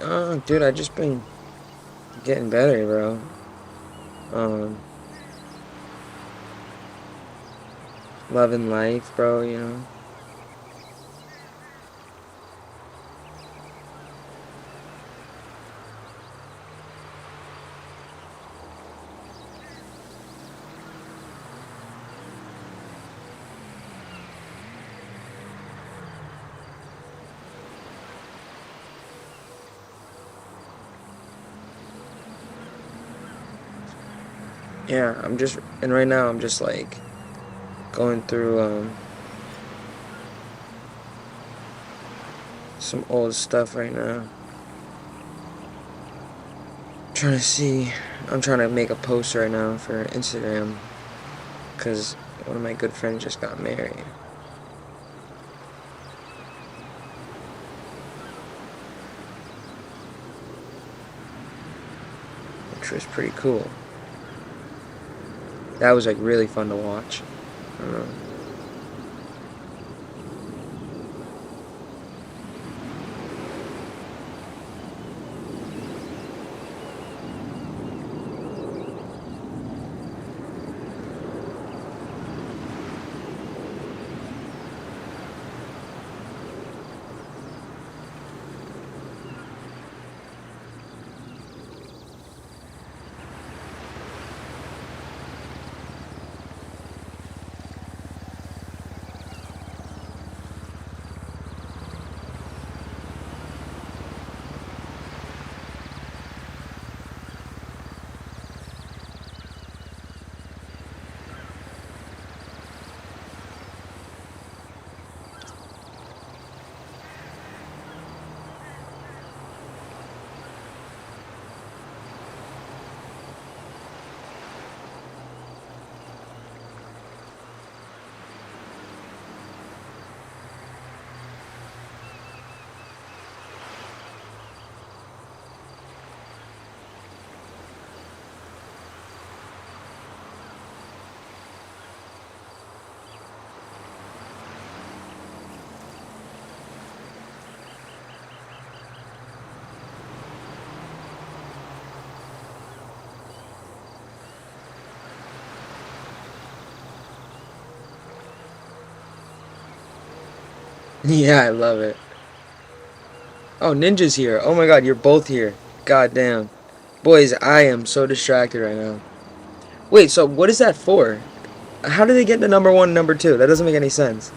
Oh, dude, I just been getting better, bro. Loving life, bro, you know? Yeah, and right now I'm just like going through some old stuff right now. I'm trying to make a post right now for Instagram, because One of my good friends just got married. Which was pretty cool. That was like really fun to watch. I don't know. Yeah, I love it. Oh, Ninja's here. Oh my god, you're both here. God damn. Boys, I am so distracted right now. Wait, so what is that for? How do they get to number one and number two? That doesn't make any sense.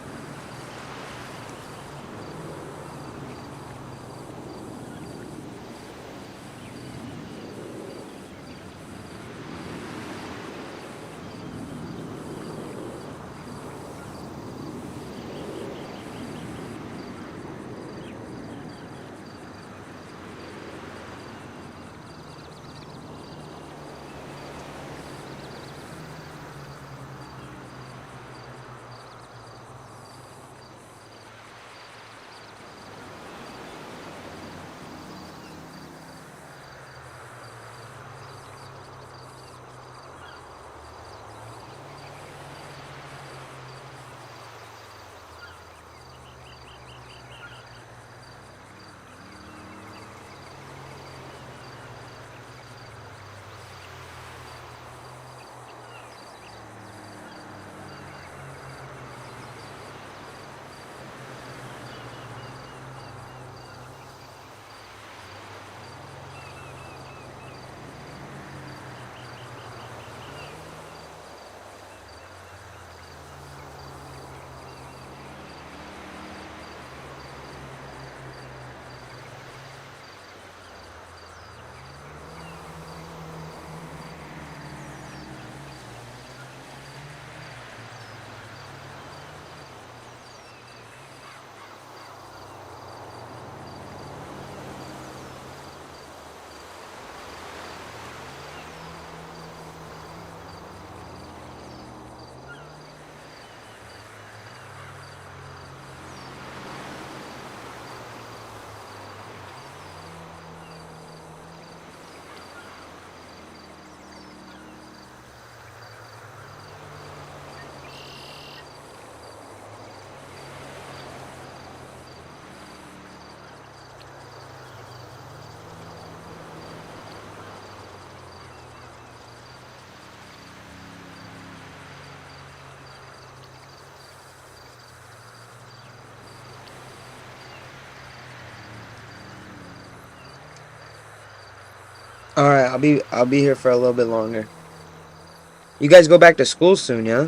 Alright, I'll be here for a little bit longer. You guys go back to school soon, yeah?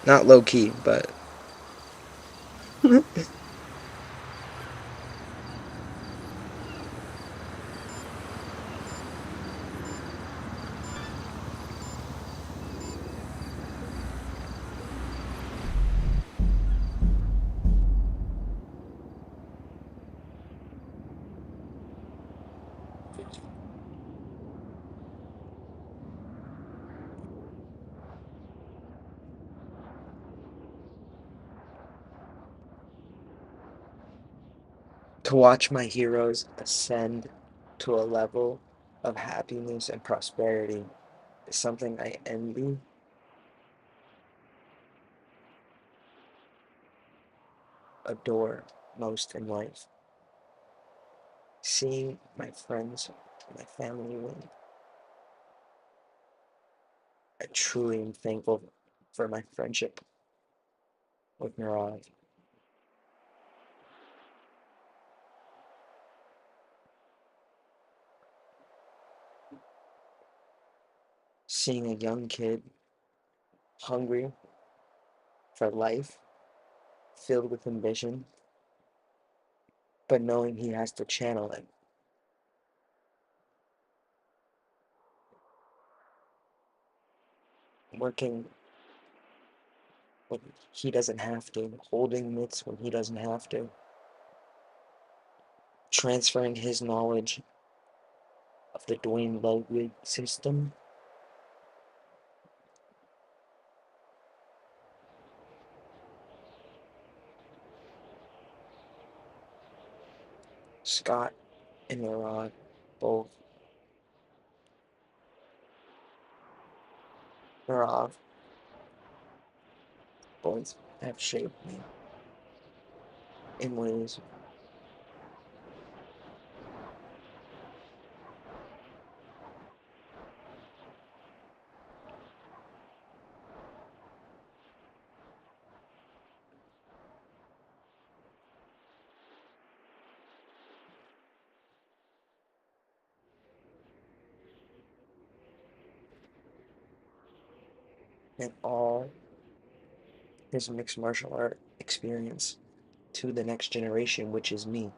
Not low key, but To watch my heroes ascend to a level of happiness and prosperity is something I envy, adore most in life. Seeing my friends, my family win, I truly am thankful for my friendship with Mirage. Seeing a young kid hungry for life, filled with ambition, but knowing he has to channel it. Working when he doesn't have to, holding mitts when he doesn't have to, transferring his knowledge of the Dwayne Ludwig system. Scott and Mirage both. Mirage both have shaped me in ways and all his mixed martial art experience to the next generation, which is me.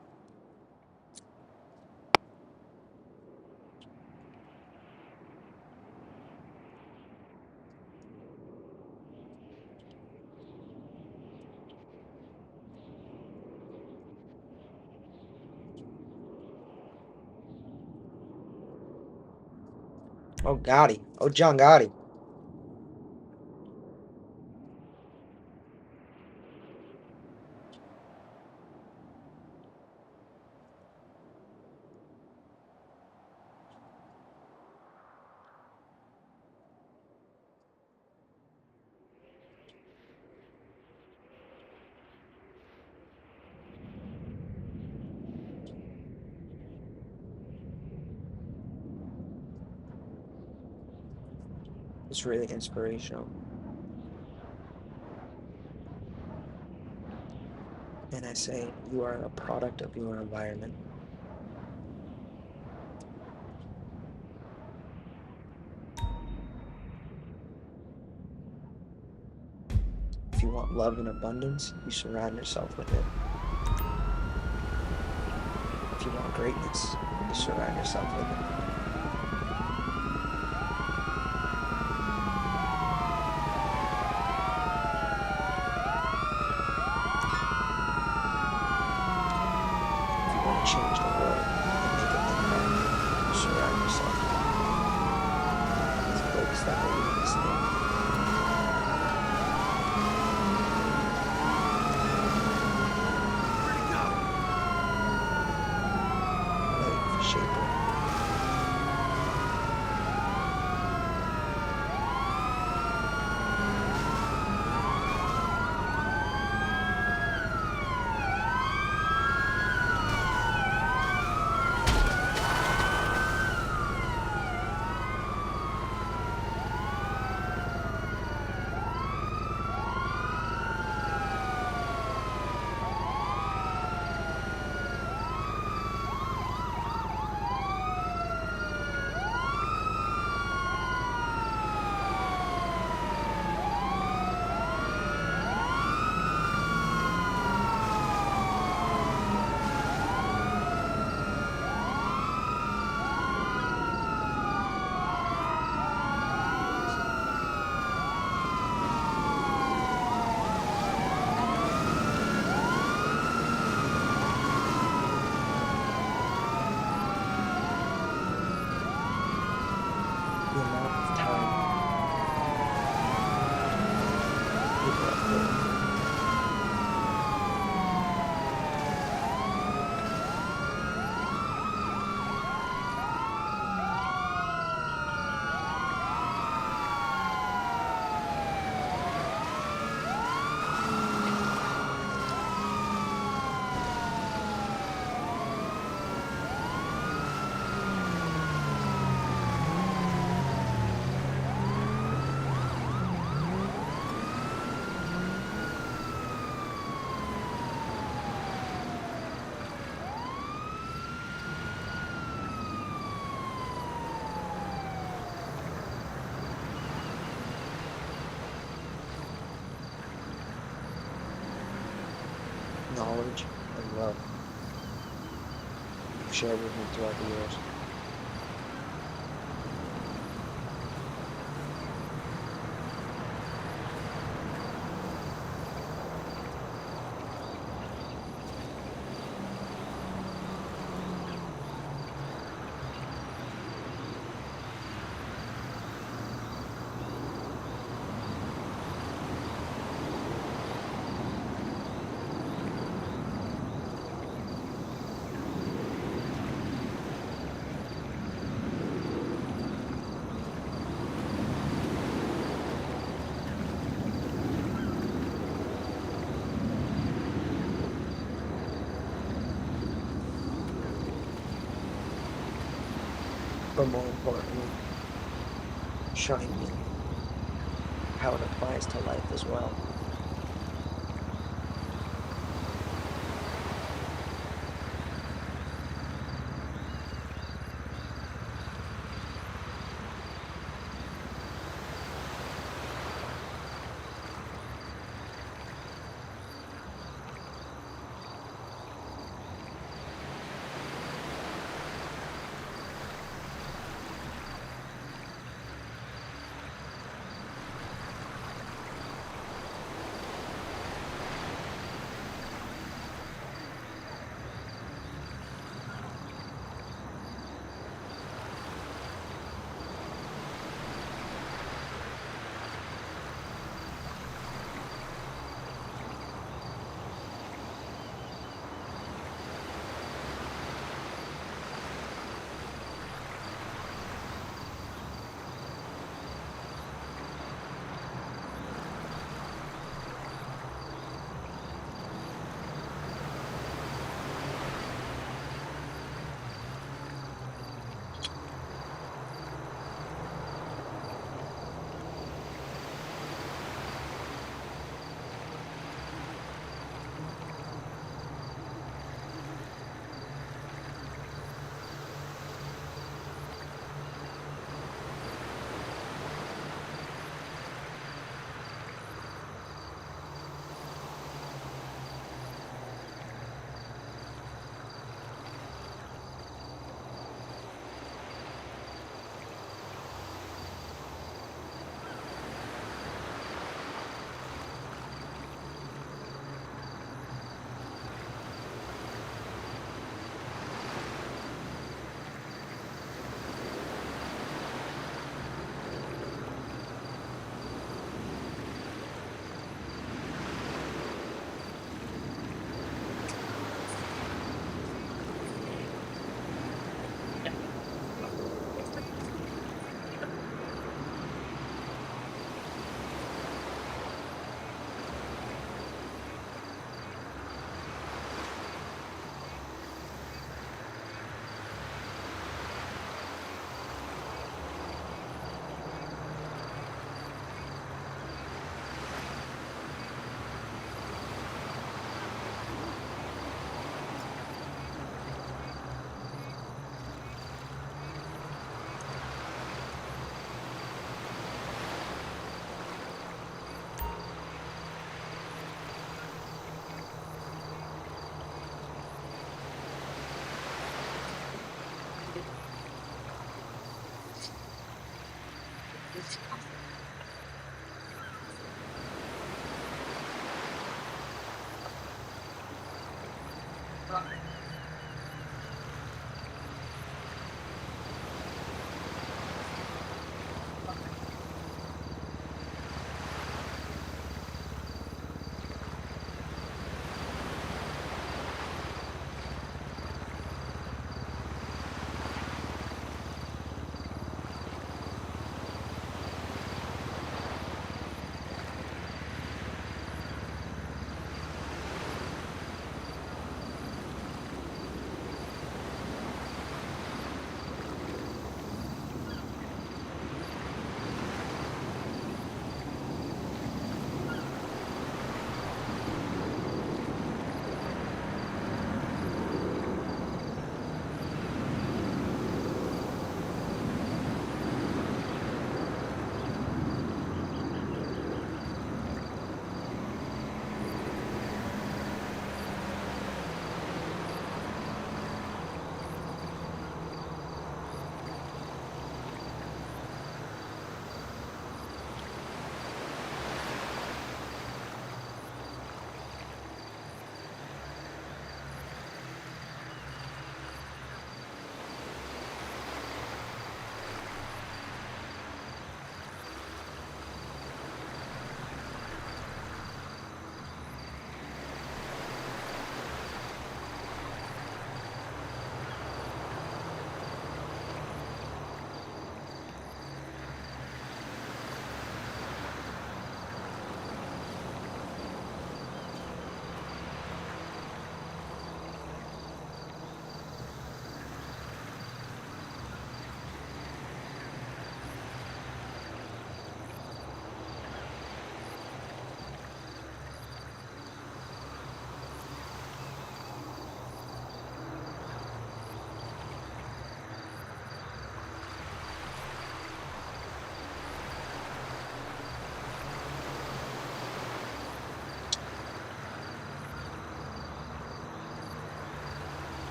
Oh, Gotti. Oh, John Gotti. It's really inspirational. And I say, you are a product of your environment. If you want love and abundance, you surround yourself with it. If you want greatness, you surround yourself with it. If you want to change the world and make an impact, you surround yourself with folks that believe the same. Life shaper. The amount of time people have put knowledge and love you've shared with me throughout the years. But more importantly, showing me how it applies to life as well.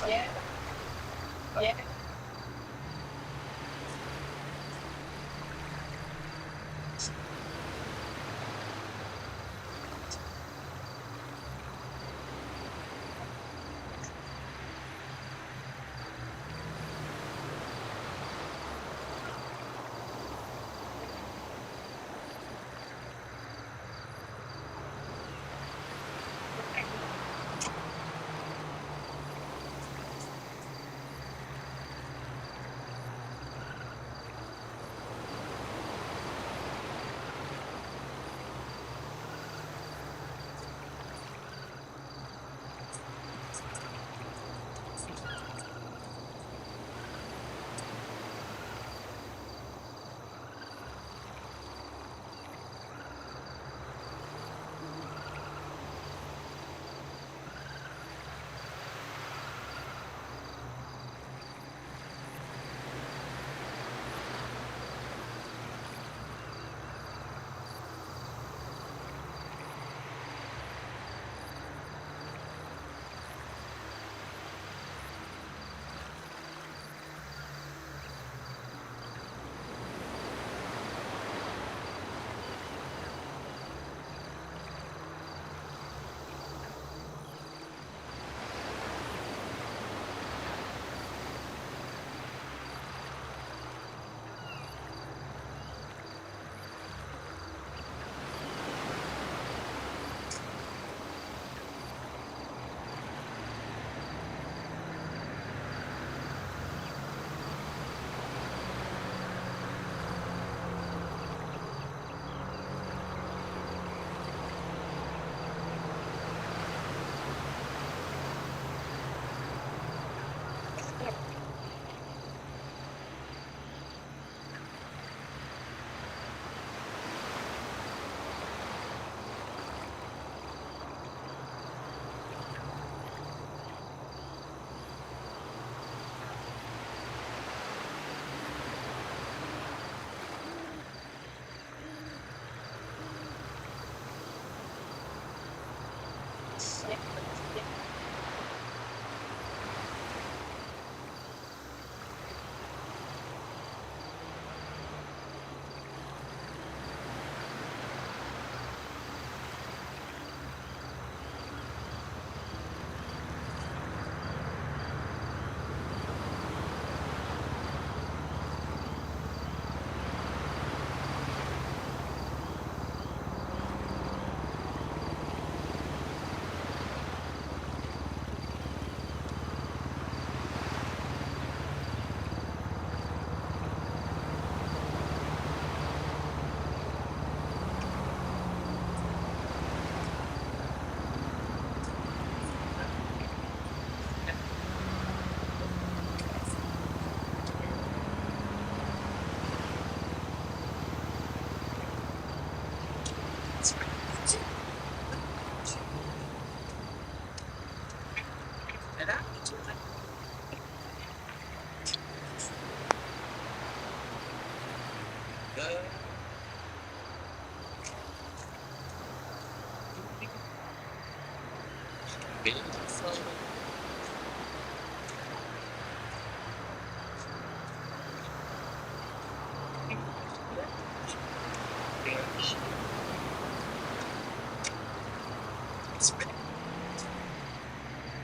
Yeah. Yeah.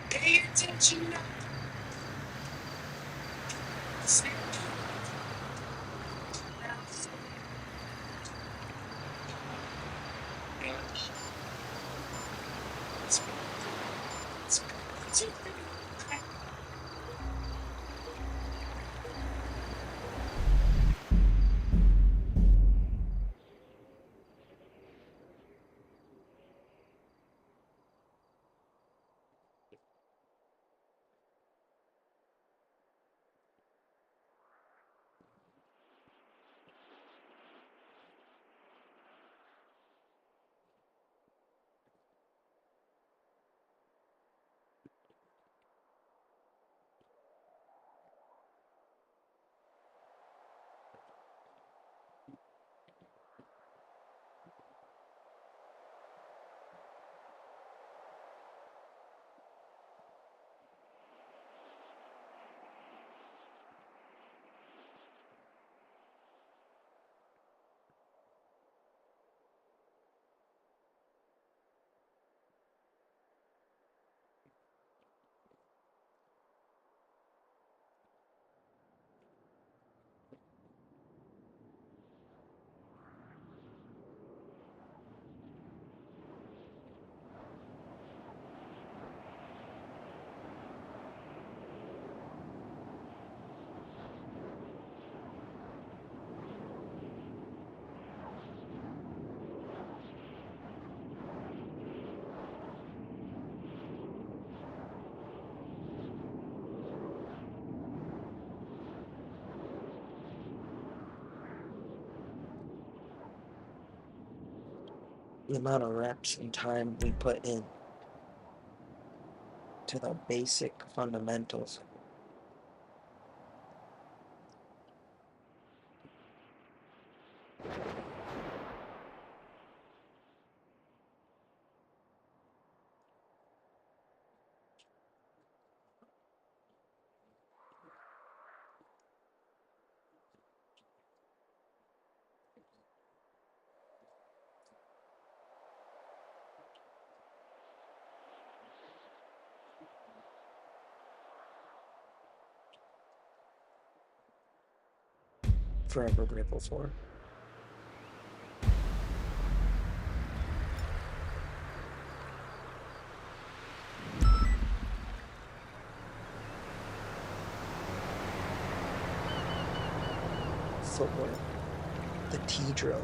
Pay attention now. the amount of reps and time we put in to the basic fundamentals. Forever grateful for. Footwork. The T drill.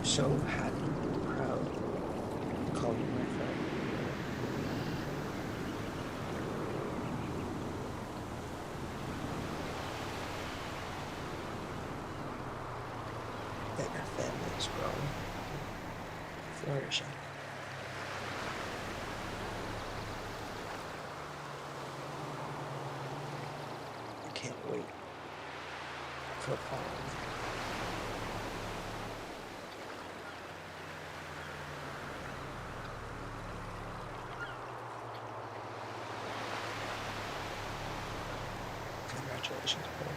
So happy and proud to call you my friend. That your family is growing, flourishing. I can't wait for the following. Congratulations, bro.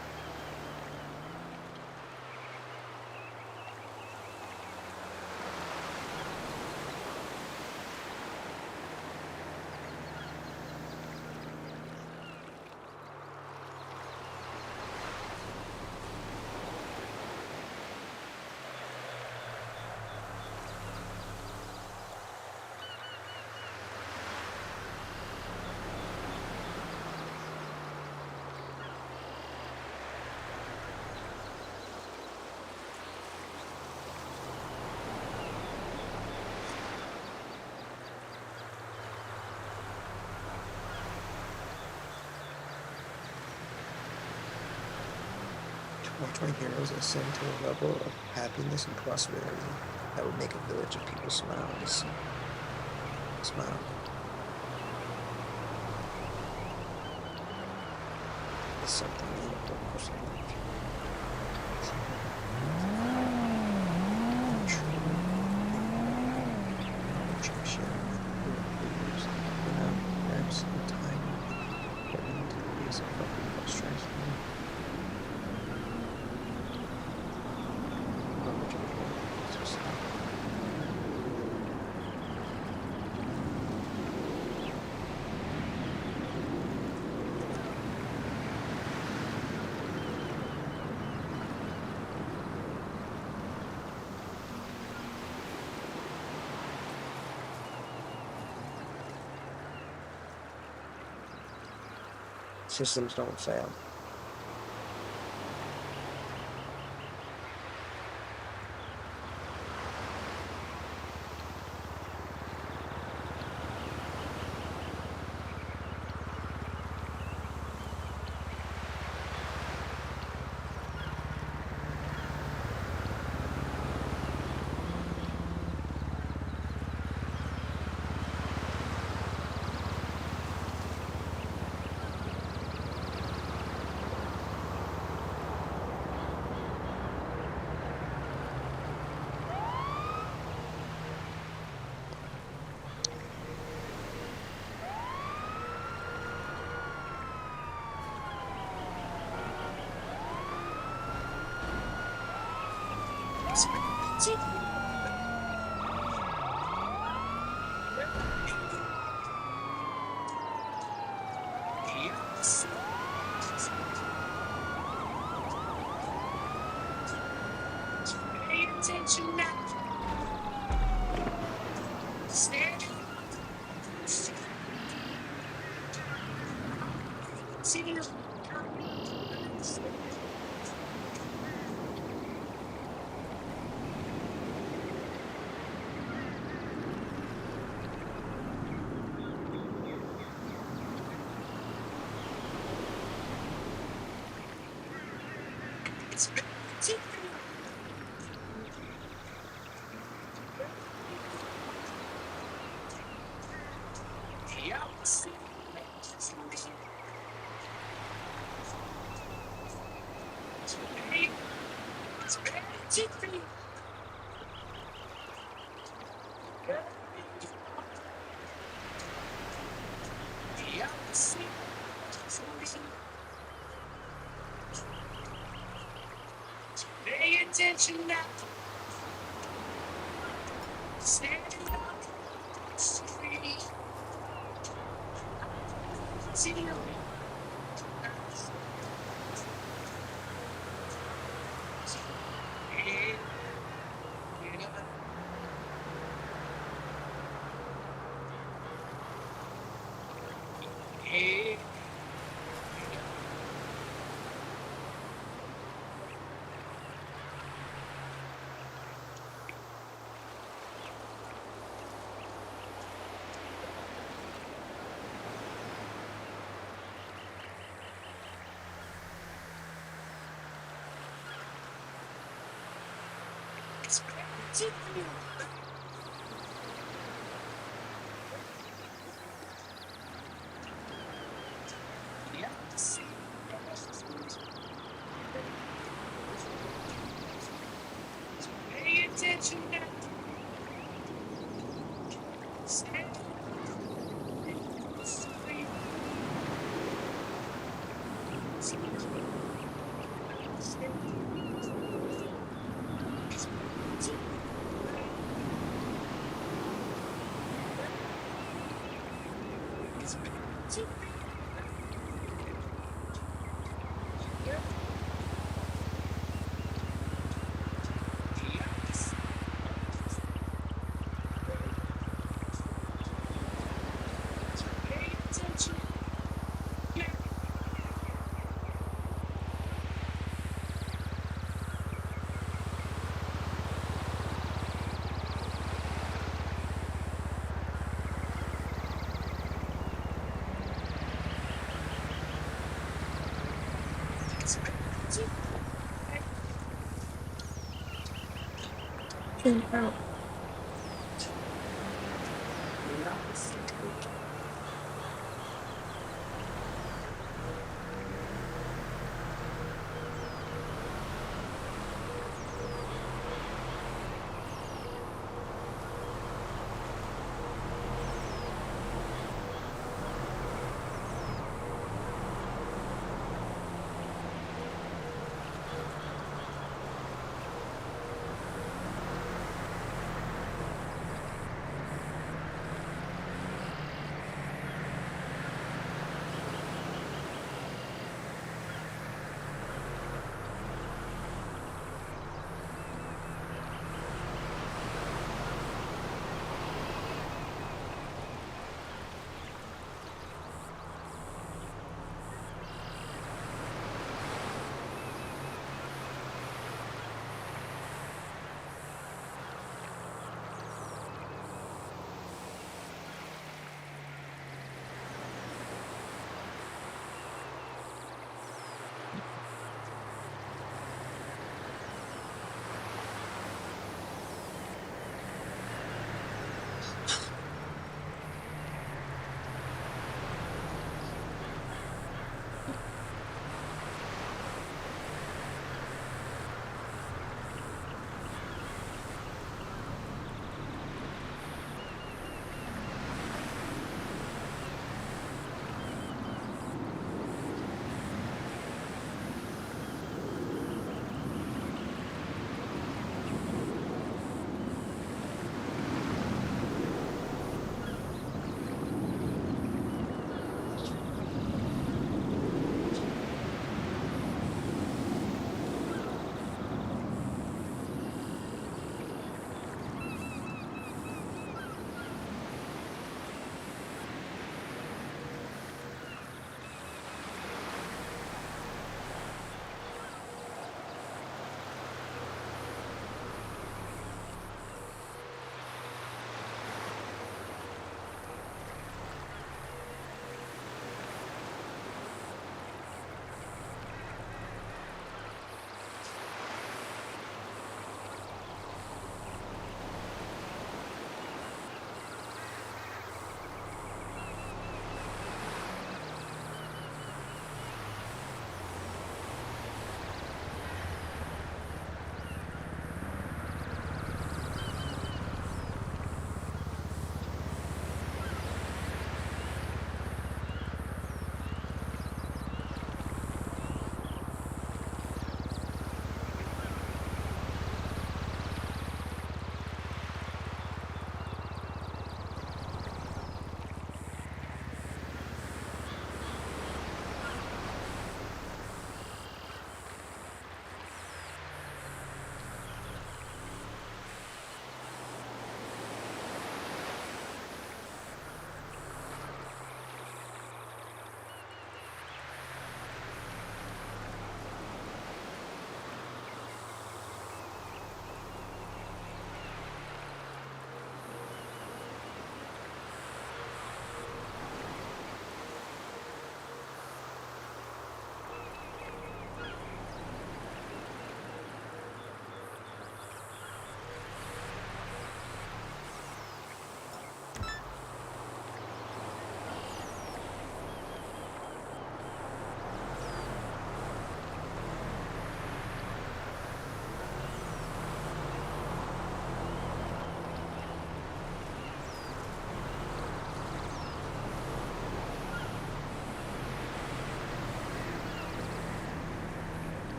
Watch my heroes ascend to a level of happiness and prosperity that would make a village of people smile and smile. It's something I don't personally like. Reps and time put into the basic fucking strength. Systems don't fail.